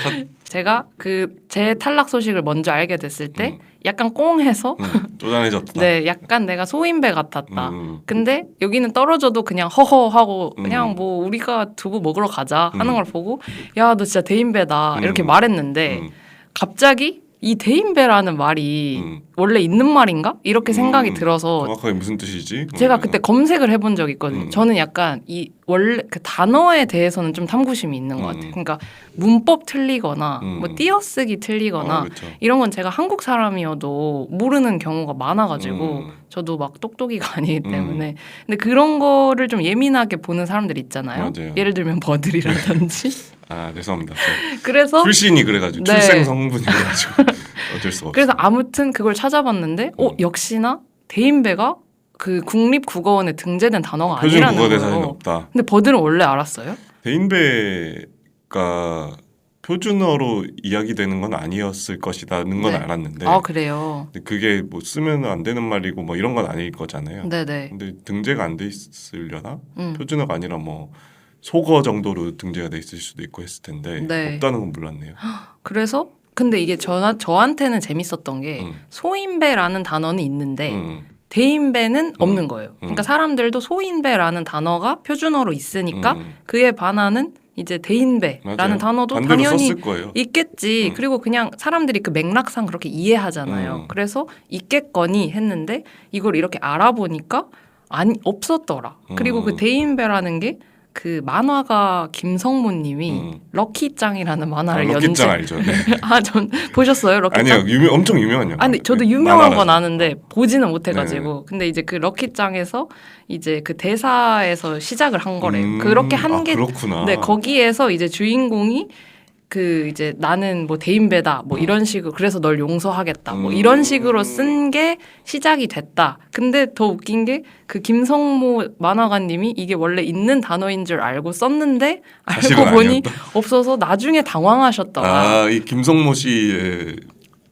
제가 그 제 탈락 소식을 먼저 알게 됐을 때 약간 꽁해서 쪼잔해졌다. 네, 약간 내가 소인배 같았다. 음. 근데 여기는 떨어져도 그냥 허허하고 그냥 뭐 우리가 두부 먹으러 가자 하는 걸 보고 야, 너 진짜 대인배다 이렇게 말했는데 갑자기 이 대인배라는 말이 원래 있는 말인가? 이렇게 생각이 들어서 정확하게 무슨 뜻이지? 제가 그때 검색을 해본 적이 있거든요. 저는 약간 이 원래 그 단어에 대해서는 좀 탐구심이 있는 것 같아요. 그러니까 문법 틀리거나 뭐 띄어쓰기 틀리거나 그렇죠. 이런 건 제가 한국 사람이어도 모르는 경우가 많아가지고 저도 막 똑똑이가 아니기 때문에 근데 그런 거를 좀 예민하게 보는 사람들 있잖아요. 맞아요. 예를 들면 버들이라든지. 아, 죄송합니다. 그래서 출신이 그래가지고 네. 출생 성분이라가지고 어쩔 수가 없어요. 그래서 아무튼 그걸 찾아봤는데 역시나 대인배가 그 국립국어원에 등재된 단어가 표준 아니라는 국어 대사는 거예요. 없다. 근데 버들은 원래 알았어요? 대인배가 표준어로 이야기되는 건 아니었을 것이라는 건 네. 알았는데 아, 그래요? 근데 그게 뭐 쓰면 안 되는 말이고 뭐 이런 건 아닐 거잖아요. 네네. 근데 등재가 안 돼 있으려나? 표준어가 아니라 뭐 속어 정도로 등재가 돼 있을 수도 있고 했을 텐데 네. 없다는 건 몰랐네요. 그래서 근데 이게 저한테는 재밌었던 게 소인배라는 단어는 있는데 대인배는 없는 거예요. 그러니까 사람들도 소인배라는 단어가 표준어로 있으니까 그에 반하는 이제 대인배라는 맞아요. 단어도 반대로 당연히 썼을 거예요. 있겠지. 그리고 그냥 사람들이 그 맥락상 그렇게 이해하잖아요. 그래서 있겠거니 했는데 이걸 이렇게 알아보니까 없었더라. 그리고 그 대인배라는 게 그 만화가 김성모님이 럭키짱이라는 만화를 럭키짱 알죠? 네. 아, 전 보셨어요? 럭키짱? 아니요, 엄청 유명한 영화. 아, 근데 저도 유명한 건 만화라서. 아는데 보지는 못해가지고. 근데 이제 그 럭키짱에서 이제 그 대사에서 시작을 한 거래요. 그렇게 한 게, 그렇구나. 네, 거기에서 이제 주인공이 그 이제 나는 뭐 대인배다 뭐 이런 식으로 그래서 널 용서하겠다 뭐 이런 식으로 쓴 게 시작이 됐다. 근데 더 웃긴 게 그 김성모 만화가님이 이게 원래 있는 단어인 줄 알고 썼는데 알고 사실은 보니 아니었다. 없어서 나중에 당황하셨더라. 아, 이 김성모 씨의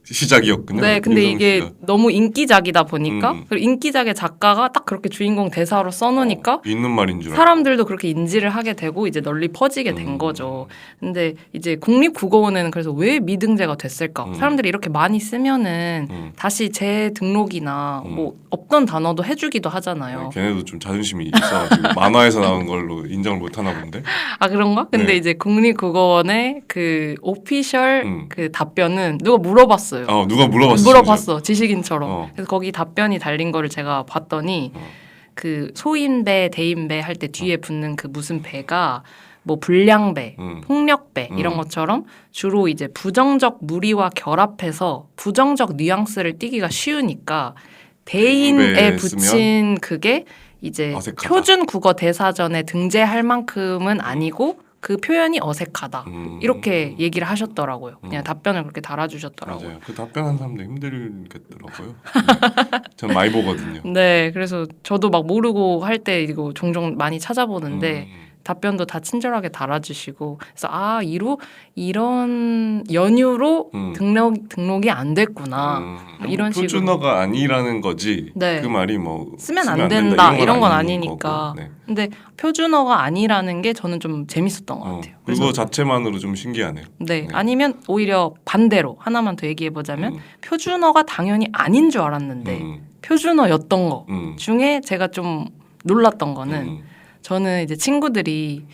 시작이었군요. 네, 근데 김성모 이게 씨가. 너무 인기작이다 보니까 그리고 인기작의 작가가 딱 그렇게 주인공 대사로 써놓으니까 있는 말인 줄 알고. 사람들도 그렇게 인지를 하게 되고 이제 널리 퍼지게 된 거죠. 근데 이제 국립국어원에는 그래서 왜 미등재가 됐을까? 사람들이 이렇게 많이 쓰면은 다시 재등록이나 뭐 없던 단어도 해주기도 하잖아요. 걔네도 좀 자존심이 있어가지고 만화에서 나온 걸로 인정을 못 하나 본데. 아, 그런가? 근데 네. 이제 국립국어원의 그 오피셜 그 답변은 누가 물어봤어요. 누가 물어봤어. 물어봤어, 지식인처럼. 어. 그래서 거기 답변이 달린 거를 제가 봤더니 그 소인배, 대인배 할 때 뒤에 붙는 그 무슨 배가 뭐 불량배, 폭력배 이런 것처럼 주로 이제 부정적 무리와 결합해서 부정적 뉘앙스를 띠기가 쉬우니까 대인에 대인배 붙인 그게 이제 어색하다. 표준 국어 대사전에 등재할 만큼은 아니고 그 표현이 어색하다. 이렇게 얘기를 하셨더라고요. 그냥 답변을 그렇게 달아주셨더라고요. 맞아요. 그 답변한 사람도 힘들겠더라고요. 네. 전 많이 보거든요. 네, 그래서 저도 막 모르고 할 때 이거 종종 많이 찾아보는데 답변도 다 친절하게 달아주시고 그래서 아 이런 연유로 등록이 안 됐구나 이런 식으로 표준어가 아니라는 거지. 네. 그 말이 뭐 쓰면 안 된다 이런 건 아닌 아니니까. 거고. 네. 근데 표준어가 아니라는 게 저는 좀 재밌었던 것 같아요. 그거 자체만으로 좀 신기하네요. 네. 아니면 오히려 반대로 하나만 더 얘기해 보자면 표준어가 당연히 아닌 줄 알았는데 표준어였던 거 중에 제가 좀 놀랐던 거는 저는 이제 친구들이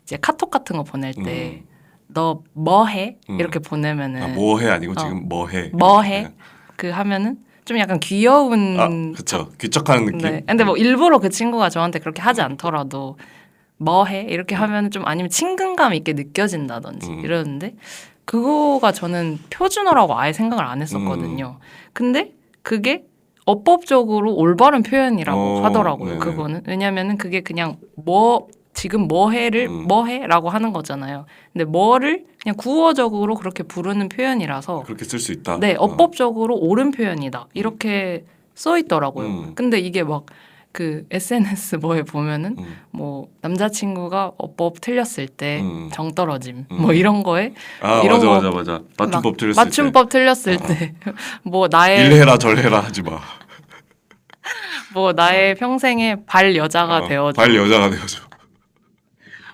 이제 카톡 같은 거 보낼 때 너 뭐 해? 이렇게 보내면은 뭐 해 아니고 지금 뭐 해? 뭐 해? 그 하면은 좀 약간 귀여운 그렇죠. 귀척하는 느낌. 네. 근데 뭐 일부러 그 친구가 저한테 그렇게 하지 않더라도 뭐 해? 이렇게 하면 좀 아니면 친근감 있게 느껴진다든지 이러는데 그거가 저는 표준어라고 아예 생각을 안 했었거든요. 근데 그게 어법적으로 올바른 표현이라고 하더라고요. 네네. 그거는 왜냐면은 그게 그냥 지금 뭐 해를 뭐 해라고 하는 거잖아요. 근데 뭐를 그냥 구어적으로 그렇게 부르는 표현이라서 그렇게 쓸 수 있다. 네, 어법적으로 옳은 표현이다. 이렇게 써 있더라고요. 근데 이게 막 그 SNS 뭐에 보면은 뭐 남자친구가 어법 틀렸을 때 정 떨어짐 뭐 이런 거에 이런 맞아. 맞춤법 틀렸을 맞춤법 틀렸을 때 뭐 나의 일해라 절해라 하지 마. 뭐 나의 평생의 발 여자가 되어줘. 발 여자가 되어줘.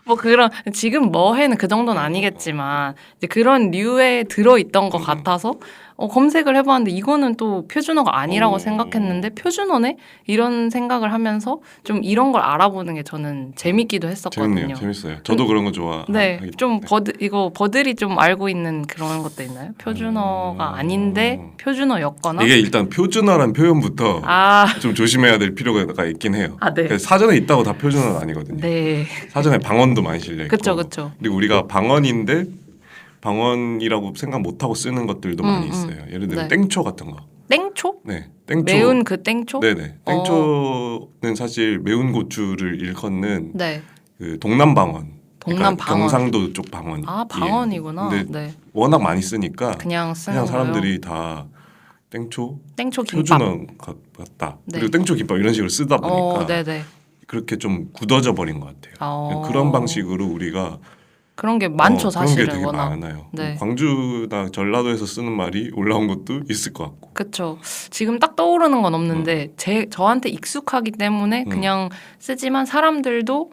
뭐 그런 지금 뭐 해는 그 정도는 아니겠지만 이제 그런 류에 들어 있던 것 같아서 검색을 해봤는데 이거는 또 표준어가 아니라고 생각했는데 표준어네 이런 생각을 하면서 좀 이런 걸 알아보는 게 저는 재밌기도 했었거든요. 재밌어요. 저도 그런 거 좋아. 네, 좀 이거 버들이 좀 알고 있는 그런 것도 있나요? 표준어가 아닌데 표준어였거나 이게 일단 표준어란 표현부터 좀 조심해야 될 필요가 있긴 해요. 네. 사전에 있다고 다 표준어는 아니거든요. 네. 사전에 방언도 많이 실려 있고. 그렇죠. 그리고 우리가 방언인데 방언이라고 생각 못하고 쓰는 것들도 많이 있어요. 예를 들면 네. 땡초 같은 거. 땡초? 네, 땡초. 매운 그 땡초? 네네. 땡초는 사실 매운 고추를 일컫는 네. 그 동남 방언. 동남 그러니까 방언. 경상도 쪽 방언. 방언이구나. 근데 네. 워낙 많이 쓰니까 그냥 쓰는 사람들이 다 땡초 김밥. 표준어 같다. 네. 그리고 땡초 김밥 이런 식으로 쓰다 보니까 네네. 그렇게 좀 굳어져 버린 것 같아요. 그런 방식으로 우리가 그런 게 많죠 사실은. 그런 게 되게 워낙. 많아요. 네. 광주나 전라도에서 쓰는 말이 올라온 것도 있을 것 같고. 그렇죠. 지금 딱 떠오르는 건 없는데 저한테 익숙하기 때문에 그냥 쓰지만 사람들도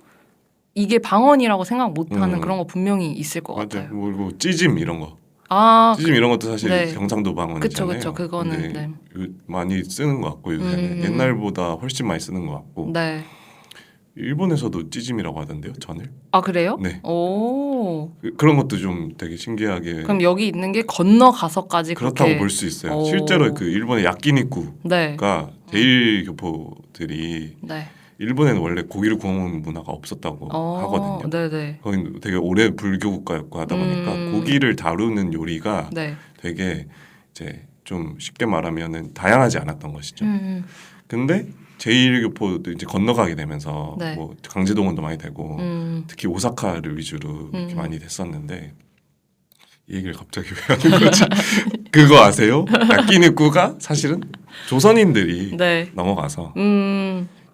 이게 방언이라고 생각 못하는 그런 거 분명히 있을 것 같아요. 뭐 찌짐 이런 거. 찌짐 이런 것도 사실 네. 경상도 방언이잖아요. 그쵸. 그거는 네. 많이 쓰는 것 같고 요새는 옛날보다 훨씬 많이 쓰는 것 같고. 네. 일본에서도 찌짐이라고 하던데요, 전을. 아 그래요? 네. 오. 그런 것도 좀 되게 신기하게. 그럼 여기 있는 게 건너가서까지 그렇다고 그렇게... 볼 수 있어요. 실제로 그 일본의 야끼니쿠가 네. 제1교포들이 네. 일본에는 원래 고기를 구워 먹는 문화가 없었다고 하거든요. 네네. 거긴 되게 오래 불교 국가였고 하다 보니까 고기를 다루는 요리가 네. 되게 이제 좀 쉽게 말하면은 다양하지 않았던 것이죠. 근데 제1교포도 이제 건너가게 되면서 네. 뭐 강제동원도 많이 되고 특히 오사카를 위주로 이렇게 많이 됐었는데 이 얘기를 갑자기 왜 하는 거지? 그거 아세요? 야끼니쿠가 사실은 조선인들이 네. 넘어가서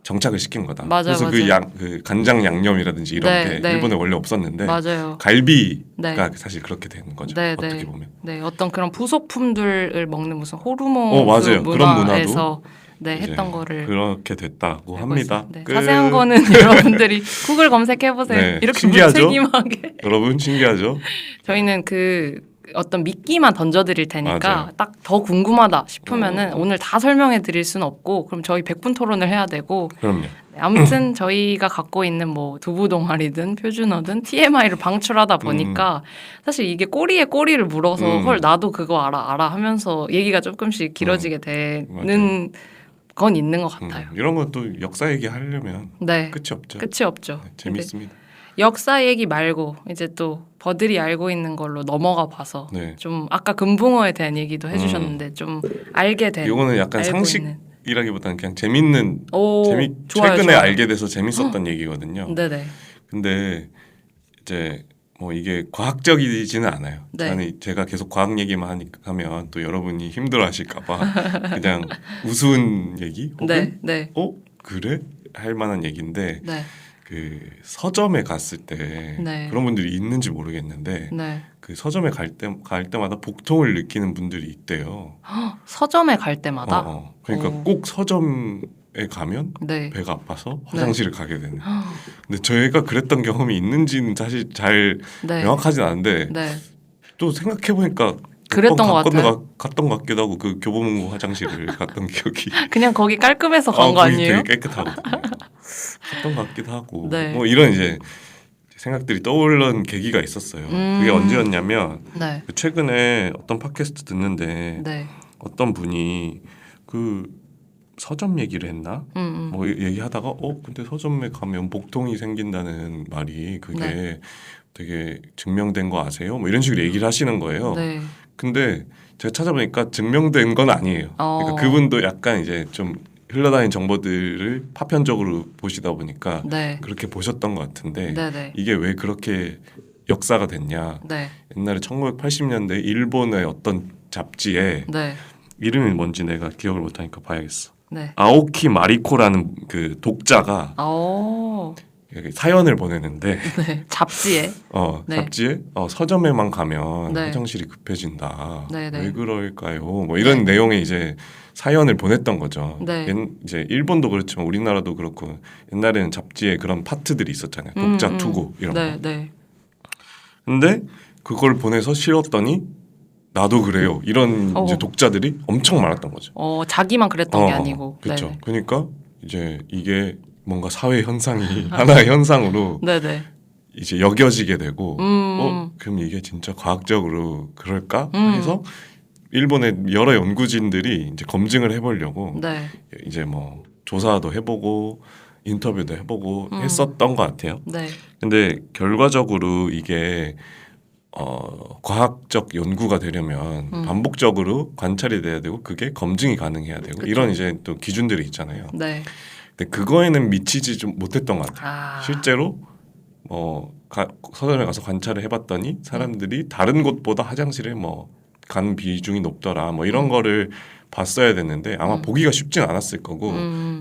정착을 시킨 거다. 맞아요, 그래서 맞아요. 그 간장 양념이라든지 이런 네, 게 네. 일본에 원래 없었는데 맞아요. 갈비가 네. 사실 그렇게 되는 거죠. 네, 어떻게 네. 보면. 네, 어떤 그런 부속품들을 먹는 무슨 호르몬 맞아요. 그 그런 문화에서 네, 이제 했던 거를 그렇게 됐다고 알고 합니다. 있어요. 네. 자세한 거는 여러분들이 구글 검색해 보세요. 네, 이렇게 신기하죠? 무책임하게 여러분 신기하죠? 저희는 그 어떤 미끼만 던져드릴 테니까 맞아요. 딱 더 궁금하다 싶으면은 오늘 다 설명해 드릴 수는 없고 그럼 저희 100분 토론을 해야 되고 그럼요. 네, 아무튼 저희가 갖고 있는 뭐 두부 동아리든 표준어든 TMI를 방출하다 보니까 사실 이게 꼬리에 꼬리를 물어서 헐 나도 그거 알아 하면서 얘기가 조금씩 길어지게 되는 건 있는 것 같아요. 이런 것도 역사 얘기하려면 네. 끝이 없죠. 끝이 없죠. 네, 재밌습니다. 역사 얘기 말고 이제 또 버들이 알고 있는 걸로 넘어가 봐서 네. 좀 아까 금붕어에 대한 얘기도 해주셨는데 좀 알게 된 이거는 약간 알고 상식 있는. 이라기보다는 그냥 재밌는 좋아요, 최근에 좋아요. 알게 돼서 재밌었던 얘기거든요. 네네. 근데 이제 뭐 이게 과학적이지는 않아요. 네. 제가 계속 과학 얘기만 하면 또 여러분이 힘들어하실까봐 그냥 우스운 얘기 혹은 네. 그래 할 만한 얘기인데 네. 그 서점에 갔을 때 네. 그런 분들이 있는지 모르겠는데 네. 그 서점에 갈 때마다 복통을 느끼는 분들이 있대요. 서점에 갈 때마다. 그러니까 오. 꼭 서점에 가면 네. 배가 아파서 화장실을 가게 되는. 근데 저희가 그랬던 경험이 있는지는 사실 잘 네. 명확하진 않은데 네. 또 생각해 보니까 그랬던 것 같아요. 갔던 것 같기도 하고 그 교보문고 화장실을 갔던 기억이. 그냥 거기 깔끔해서 간 거 거기 아니에요? 되게 깨끗하거든요. 갔던 것 같기도 하고 네. 뭐 이런 이제 생각들이 떠오른 계기가 있었어요. 그게 언제였냐면 네. 최근에 어떤 팟캐스트 듣는데 네. 어떤 분이 그 서점 얘기를 했나? 뭐 얘기하다가 근데 서점에 가면 복통이 생긴다는 말이 그게 네. 되게 증명된 거 아세요? 뭐 이런 식으로 얘기를 하시는 거예요. 네. 근데 제가 찾아보니까 증명된 건 아니에요. 그러니까 그분도 약간 이제 좀 흘러다니는 정보들을 파편적으로 보시다 보니까 네. 그렇게 보셨던 것 같은데 네네. 이게 왜 그렇게 역사가 됐냐? 네. 옛날에 1980년대 일본의 어떤 잡지에 네. 이름이 뭔지 내가 기억을 못하니까 봐야겠어. 네. 아오키 마리코라는 그 독자가 오. 사연을 보내는데 네. 잡지에. 네. 잡지에 서점에만 가면 네. 화장실이 급해진다. 네네. 왜 그럴까요? 뭐 이런 내용의 이제 사연을 보냈던 거죠. 네. 이제 일본도 그렇지만 우리나라도 그렇고 옛날에는 잡지에 그런 파트들이 있었잖아요. 독자 투고 이런 네. 거. 네. 근데 그걸 보내서 실었더니 나도 그래요. 이런 이제 독자들이 엄청 많았던 거죠. 자기만 그랬던 게 아니고. 그렇죠. 네네. 그러니까 이제 이게 뭔가 사회 현상이 하나의 현상으로 네네. 이제 여겨지게 되고 그럼 이게 진짜 과학적으로 그럴까 해서 일본의 여러 연구진들이 이제 검증을 해보려고 네. 이제 뭐 조사도 해보고 인터뷰도 해보고 했었던 것 같아요. 네. 근데 결과적으로 이게 과학적 연구가 되려면 반복적으로 관찰이 돼야 되고 그게 검증이 가능해야 되고 그쵸. 이런 이제 또 기준들이 있잖아요. 네. 근데 그거에는 미치지 좀 못했던 것 같아요. 실제로 서점에 가서 관찰을 해봤더니 사람들이 다른 곳보다 화장실에 간 비중이 높더라 뭐 이런 거를 봤어야 됐는데 아마 보기가 쉽진 않았을 거고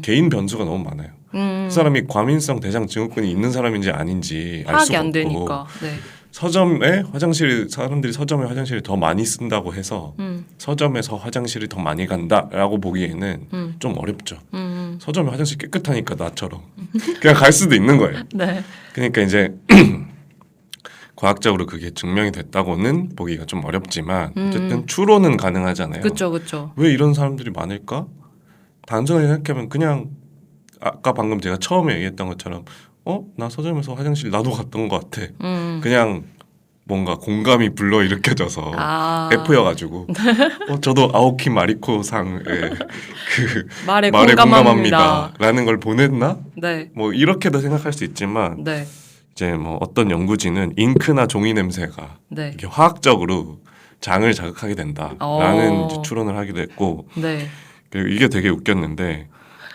개인 변수가 너무 많아요. 그 사람이 과민성 대장 증후군이 있는 사람인지 아닌지 알 파악이 수가 안 없고 되니까. 네. 사람들이 서점에 화장실을 더 많이 쓴다고 해서 서점에서 화장실을 더 많이 간다라고 보기에는 좀 어렵죠. 서점에 화장실 깨끗하니까 나처럼 그냥 갈 수도 있는 거예요. 네. 그러니까 이제 과학적으로 그게 증명이 됐다고는 보기가 좀 어렵지만 어쨌든 추론은 가능하잖아요. 그렇죠, 그렇죠. 왜 이런 사람들이 많을까? 단순하게 생각하면 그냥 아까 방금 제가 처음에 얘기했던 것처럼 나 서점에서 화장실 나도 갔던 것 같아. 그냥 뭔가 공감이 불러일으켜져서 F여가지고 저도 아오키 마리코 상의 그 말에 공감합니다. 공감합니다. 라는 걸 보냈나? 네. 뭐 이렇게도 생각할 수 있지만 네. 이제 뭐 어떤 연구진은 잉크나 종이 냄새가 네. 이렇게 화학적으로 장을 자극하게 된다라는 이제 추론을 하기도 했고 네. 그리고 이게 되게 웃겼는데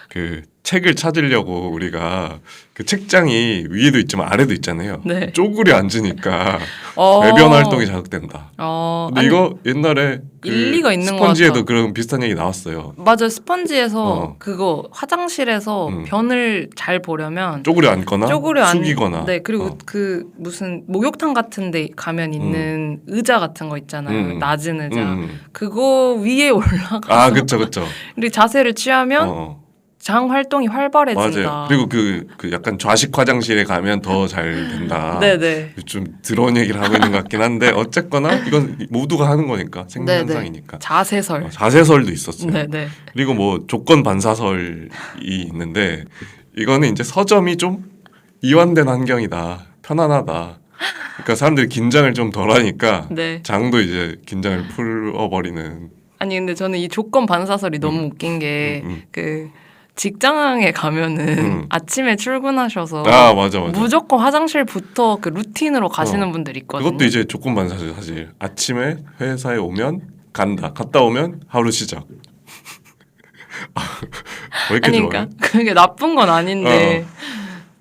그 책을 찾으려고 우리가 그 책장이 위에도 있지만 아래도 있잖아요. 네. 쪼그려 앉으니까 배변 활동이 자극된다. 근데 아니, 이거 옛날에 그 일리가 있는 것 스펀지에도 같아. 그런 비슷한 얘기 나왔어요. 맞아요. 스펀지에서 그거 화장실에서 변을 잘 보려면 쪼그려 앉거나 숙이거나. 네. 그리고 그 무슨 목욕탕 같은 데 가면 있는 의자 같은 거 있잖아요. 낮은 의자. 그거 위에 올라가서 그쵸. 우리 자세를 취하면 장 활동이 활발해진다. 맞아요. 그리고 그 약간 좌식 화장실에 가면 더 잘 된다. 네네. 좀 들어온 얘기를 하고 있는 것 같긴 한데 어쨌거나 이건 모두가 하는 거니까 생리현상이니까. 자세설. 자세설도 있었어요. 네네. 그리고 뭐 조건 반사설이 있는데 이거는 이제 서점이 좀 이완된 환경이다. 편안하다. 그러니까 사람들이 긴장을 좀 덜하니까 네. 장도 이제 긴장을 풀어버리는. 아니 근데 저는 이 조건 반사설이 너무 웃긴 게 그 직장에 가면은 아침에 출근하셔서 맞아. 무조건 화장실부터 그 루틴으로 가시는 분들 있거든요. 그것도 이제 조건 반사죠 사실. 아침에 회사에 오면 간다. 갔다 오면 하루 시작. 왜 이렇게 아니 좋아요? 그러니까 그게 나쁜 건 아닌데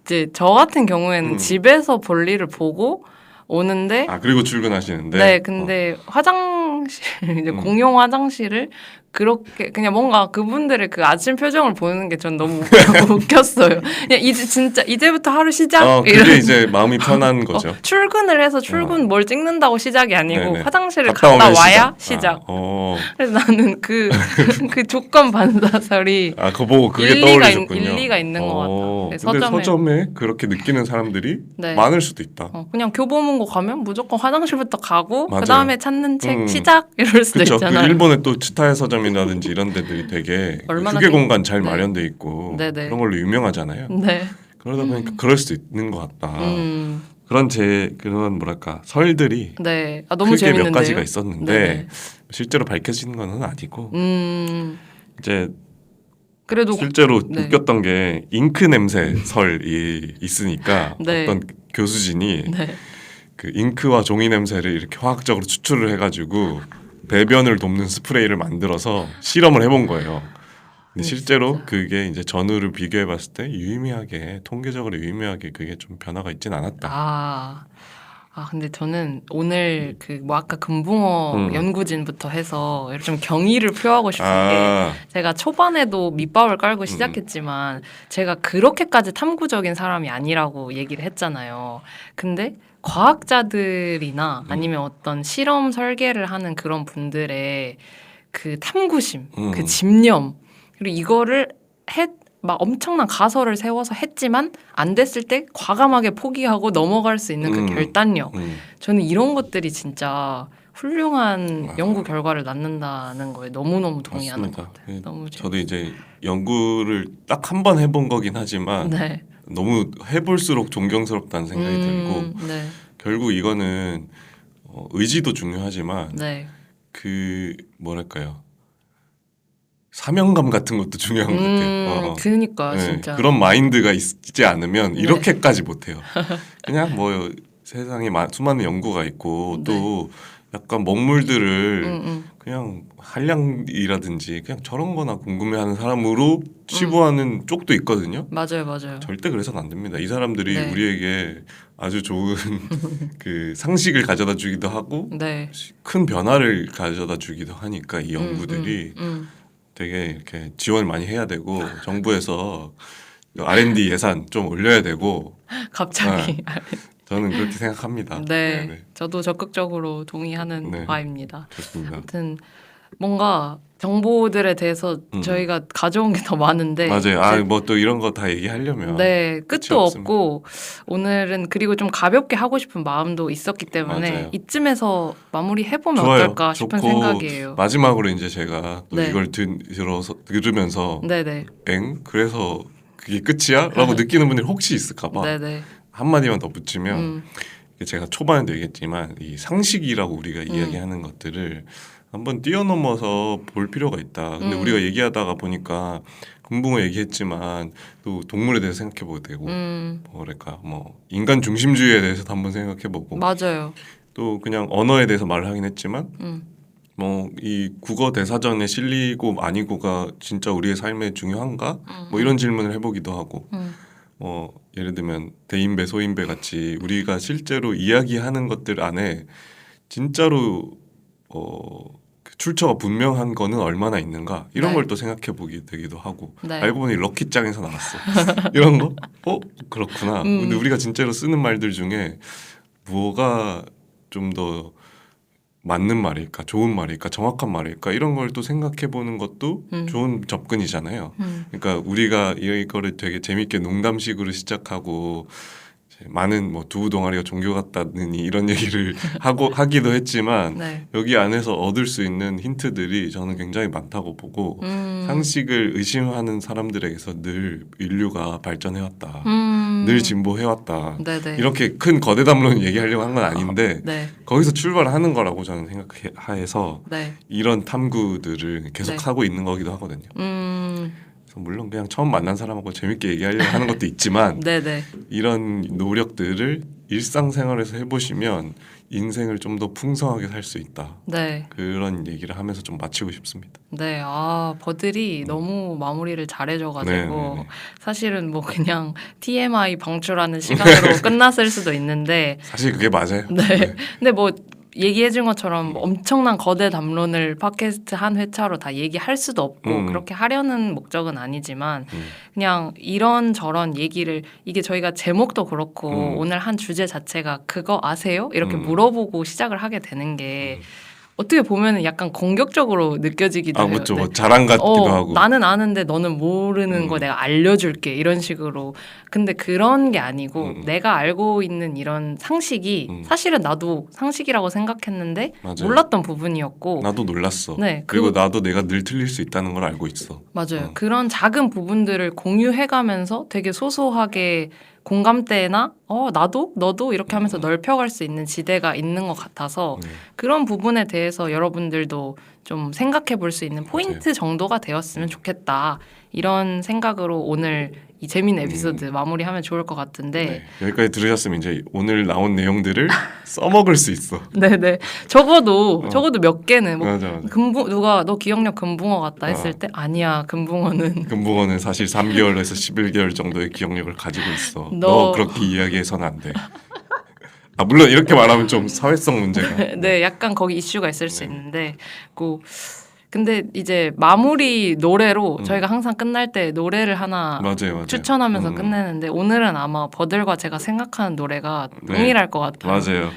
이제 저 같은 경우에는 집에서 볼일을 보고 오는데 그리고 출근하시는데. 네, 근데 화장 화장실 이제 공용 화장실을 그렇게 그냥 뭔가 그분들의 그 아침 표정을 보는 게 전 너무 웃겼어요. 그냥 이제 진짜 이제부터 하루 시작. 그게 이런. 이제 마음이 편한 거죠. 출근을 해서 출근 뭘 찍는다고 시작이 아니고 네네. 화장실을 갔다 갔다 오면 와야 시작. 시작. 그래서 나는 그 조건 반사설이 그거 보고 그게 일리가 떠올리셨군요. 일리가 있는 것 같아. 네, 근데 서점에 그렇게 느끼는 사람들이 네. 많을 수도 있다. 그냥 교보문고 가면 무조건 화장실부터 가고 맞아요. 그 다음에 찾는 책 시작 이럴 수도 그쵸? 있잖아요. 그 일본의 또 츠타야 서점이라든지 이런 데들이 되게 얼마나 휴게 공간 잘 네. 마련돼 있고 네네. 그런 걸로 유명하잖아요. 네. 그러다 보니까 그럴 수도 있는 것 같다. 음. 그런 뭐랄까 설들이 네. 너무 크게 재밌는데요. 몇 가지가 있었는데 네네. 실제로 밝혀진 건 아니고 이제 그래도 실제로 네. 웃겼던 게 잉크 냄새 설이 있으니까 네. 어떤 교수진이 네. 그 잉크와 종이 냄새를 이렇게 화학적으로 추출을 해가지고 배변을 돕는 스프레이를 만들어서 실험을 해본 거예요. 근데 실제로 진짜. 그게 이제 전후를 비교해봤을 때 유의미하게 통계적으로 유의미하게 그게 좀 변화가 있진 않았다. 근데 저는 오늘 그 뭐 아까 금붕어 연구진부터 해서 좀 경의를 표하고 싶은 게 제가 초반에도 밑밥을 깔고 시작했지만 제가 그렇게까지 탐구적인 사람이 아니라고 얘기를 했잖아요. 근데 과학자들이나 아니면 어떤 실험 설계를 하는 그런 분들의 그 탐구심, 그 집념, 그리고 이거를 막 엄청난 가설을 세워서 했지만 안 됐을 때 과감하게 포기하고 넘어갈 수 있는 그 결단력. 저는 이런 것들이 진짜 훌륭한 연구 결과를 낳는다는 거에 너무너무 동의하는 맞습니다. 것 같아요. 너무 저도 이제 연구를 딱 한 번 해본 거긴 하지만 네. 너무 해볼수록 존경스럽다는 생각이 들고 네. 결국 이거는 의지도 중요하지만 네. 그 뭐랄까요 사명감 같은 것도 중요한 것 같아요. 그러니까 네, 진짜 그런 마인드가 있지 않으면 네. 이렇게까지 못해요. 그냥 뭐 세상에 수많은 연구가 있고 네. 또 약간 먹물들을 그냥 한량이라든지 그냥 저런 거나 궁금해하는 사람으로 치부하는 쪽도 있거든요. 맞아요, 맞아요. 절대 그래서는 안 됩니다. 이 사람들이 네. 우리에게 아주 좋은 그 상식을 가져다 주기도 하고 네. 큰 변화를 가져다 주기도 하니까 이 연구들이 되게 이렇게 지원을 많이 해야 되고 정부에서 R&D 예산 좀 올려야 되고 갑자기 저는 그렇게 생각합니다. 네. 네. 저도 적극적으로 동의하는 네. 바입니다. 좋습니다. 아무튼 뭔가 정보들에 대해서 저희가 가져온 게 더 많은데 맞아요. 뭐 또 이런 거 다 얘기하려면 네, 끝이 끝도 없습니다. 없고 오늘은 그리고 좀 가볍게 하고 싶은 마음도 있었기 때문에 맞아요. 이쯤에서 마무리 해보면 좋아요. 어떨까 싶은 좋고 생각이에요. 마지막으로 이제 제가 또 네. 이걸 들으면서 네네. 그래서 그게 끝이야? 라고 느끼는 분들이 혹시 있을까봐 네네. 한마디만 더 붙이면 제가 초반에도 얘기했지만 이 상식이라고 우리가 이야기하는 것들을 한번 뛰어넘어서 볼 필요가 있다. 근데 우리가 얘기하다가 보니까 금붕어 얘기했지만 또 동물에 대해서 생각해보게 되고 뭐랄까 뭐 인간 중심주의에 대해서도 한번 생각해보고 맞아요. 또 그냥 언어에 대해서 말을 하긴 했지만 뭐 이 국어 대사전에 실리고 아니고가 진짜 우리의 삶에 중요한가? 뭐 이런 질문을 해보기도 하고 뭐 예를 들면 대인배 소인배 같이 우리가 실제로 이야기하는 것들 안에 진짜로 그 출처가 분명한 거는 얼마나 있는가 이런 네. 걸 또 생각해 보게 되기도 하고 네. 알고 보니 럭키짱에서 나왔어 이런 거? 그렇구나. 근데 우리가 진짜로 쓰는 말들 중에 뭐가 좀 더 맞는 말일까, 좋은 말일까, 정확한 말일까 이런 걸 또 생각해 보는 것도 좋은 접근이잖아요. 그러니까 우리가 이거를 되게 재밌게 농담식으로 시작하고 많은 뭐 두부 동아리가 종교 같다느니 이런 얘기를 하기도 했지만 네. 여기 안에서 얻을 수 있는 힌트들이 저는 굉장히 많다고 보고 상식을 의심하는 사람들에게서 늘 인류가 발전해왔다. 늘 진보해왔다. 네네. 이렇게 큰 거대 담론 얘기하려고 한 건 아닌데 네. 거기서 출발하는 거라고 저는 생각해서 네. 이런 탐구들을 계속 네. 하고 있는 거기도 하거든요. 그래서 물론 그냥 처음 만난 사람하고 재밌게 얘기하려고 하는 것도 있지만 네네. 이런 노력들을 일상생활에서 해보시면 인생을 좀 더 풍성하게 살 수 있다. 네. 그런 얘기를 하면서 좀 마치고 싶습니다. 네, 버들이 너무 마무리를 잘해줘가지고 네네네. 사실은 뭐 그냥 TMI 방출하는 시간으로 끝났을 수도 있는데 사실 그게 맞아요. 네. 근데 뭐 얘기해준 것처럼 엄청난 거대 담론을 팟캐스트 한 회차로 다 얘기할 수도 없고 그렇게 하려는 목적은 아니지만 그냥 이런저런 얘기를 이게 저희가 제목도 그렇고 오늘 한 주제 자체가 그거 아세요? 이렇게 물어보고 시작을 하게 되는 게 어떻게 보면 약간 공격적으로 느껴지기도 해요. 그렇죠. 네. 뭐 자랑 같기도 하고. 나는 아는데 너는 모르는 거 내가 알려줄게 이런 식으로. 근데 그런 게 아니고 내가 알고 있는 이런 상식이 사실은 나도 상식이라고 생각했는데 맞아요. 몰랐던 부분이었고 나도 놀랐어. 네, 그리고 나도 내가 늘 틀릴 수 있다는 걸 알고 있어. 맞아요. 그런 작은 부분들을 공유해가면서 되게 소소하게 공감대나 나도 너도 이렇게 하면서 넓혀갈 수 있는 지대가 있는 것 같아서 그런 부분에 대해서 여러분들도 좀 생각해 볼 수 있는 포인트 정도가 되었으면 좋겠다 이런 생각으로 오늘 이 재미있는 에피소드 마무리하면 좋을 것 같은데 네. 여기까지 들으셨으면 이제 오늘 나온 내용들을 써먹을 수 있어. 네네 적어도 몇 개는 뭐 맞아. 누가 너 기억력 금붕어 같다 했을 때 아니야 금붕어는 금붕어는 사실 3개월에서 11개월 정도의 기억력을 가지고 있어. 너 너 그렇게 이야기해서는 안 돼. 물론 이렇게 말하면 좀 사회성 문제가. 네, 약간 거기 이슈가 있을 수 있는데, 근데 이제 마무리 노래로 저희가 항상 끝날 때 노래를 하나 맞아요. 추천하면서 끝내는데 오늘은 아마 버들과 제가 생각하는 노래가 네. 동일할 것 같아요. 맞아요.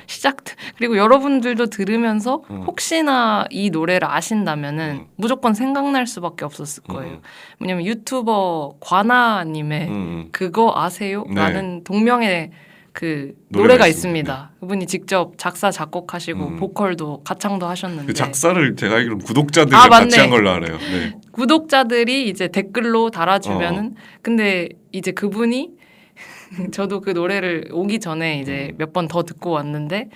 그리고 여러분들도 들으면서 혹시나 이 노래를 아신다면은 무조건 생각날 수밖에 없었을 거예요. 왜냐면 유튜버 관아님의 그거 아세요? 네. 라는 동명의 그 노래가 노래가 있습니다. 있습니다. 그분이 직접 작사 작곡하시고 보컬도 가창도 하셨는데 그 작사를 제가 알기로는 구독자들이 맞네. 같이 한 걸로 알아요. 네. 구독자들이 이제 댓글로 달아주면은 근데 이제 그분이 저도 그 노래를 오기 전에 이제 몇 번 더 듣고 왔는데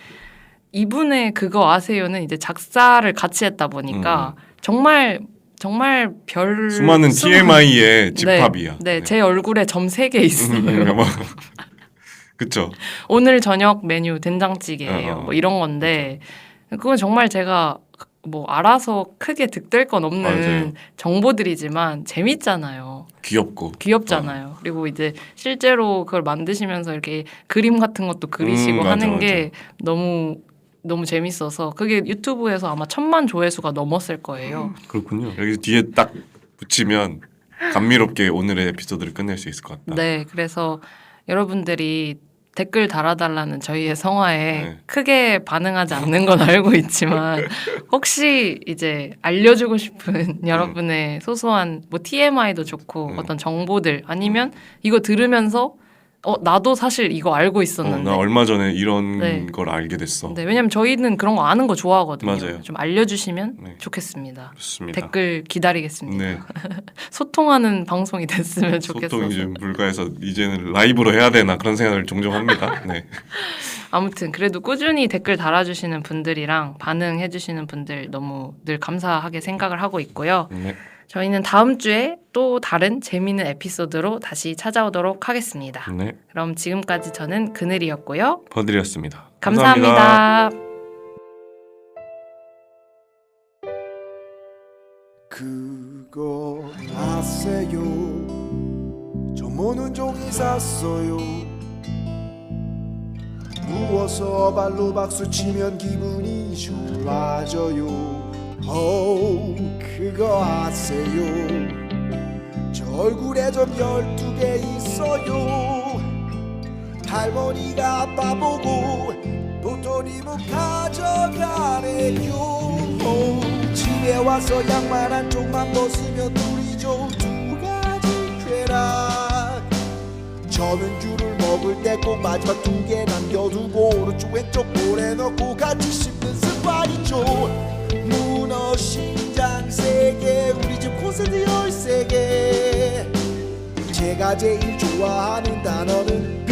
이분의 그거 아세요는 이제 작사를 같이 했다 보니까 정말 별 수많은 TMI의 집합이야. 네, 제 얼굴에 점 3개 있어요. 그렇죠. 오늘 저녁 메뉴 된장찌개예요. 뭐 이런 건데 그건 정말 제가 뭐 알아서 크게 득될 건 없는 맞아요. 정보들이지만 재밌잖아요. 귀엽잖아요. 그리고 이제 실제로 그걸 만드시면서 이렇게 그림 같은 것도 그리시고 하는 게 너무 재밌어서 그게 유튜브에서 아마 1000만 조회수가 넘었을 거예요. 그렇군요. 여기 뒤에 딱 붙이면 감미롭게 오늘의 에피소드를 끝낼 수 있을 것 같다. 네, 그래서 여러분들이 댓글 달아달라는 저희의 성화에 크게 반응하지 않는 건 알고 있지만 혹시 이제 알려주고 싶은 여러분의 소소한 뭐 TMI도 좋고 어떤 정보들 아니면 이거 들으면서 나도 사실 이거 알고 있었는데 나 얼마 전에 이런 걸 알게 됐어. 네, 왜냐면 저희는 그런 거 아는 거 좋아하거든요. 맞아요. 좀 알려주시면 좋겠습니다. 좋습니다. 댓글 기다리겠습니다. 네. 소통하는 방송이 됐으면 좋겠어서. 소통이 좀 불가해서 이제는 라이브로 해야 되나 그런 생각을 종종 합니다. 네. 아무튼 그래도 꾸준히 댓글 달아주시는 분들이랑 반응해주시는 분들 너무 늘 감사하게 생각을 하고 있고요. 네. 저희는 다음 주에 또 다른 재미있는 에피소드로 다시 찾아오도록 하겠습니다. 네. 그럼 지금까지 저는 그늘이었고요. 버들이었습니다. 감사합니다. 그거 아세요? 저 모는 종이 샀어요. 누워서 발로 박수 치면 기분이 좋아져요. 그거 아세요? 저 얼굴에 점 12개 있어요. 할머니가 아빠 보고 도토리묵 가져가래요. 집에 와서 양말 한쪽만 벗으면 둘이죠. 2가지 쾌락. 저는 귤을 먹을 때 꼭 마지막 2개 남겨두고 오른쪽 왼쪽 볼에 넣고 같이 씹는 습관이죠. 문어 심장 3개 우리 집 콘센트 13개. 제가 제일 좋아하는 단어는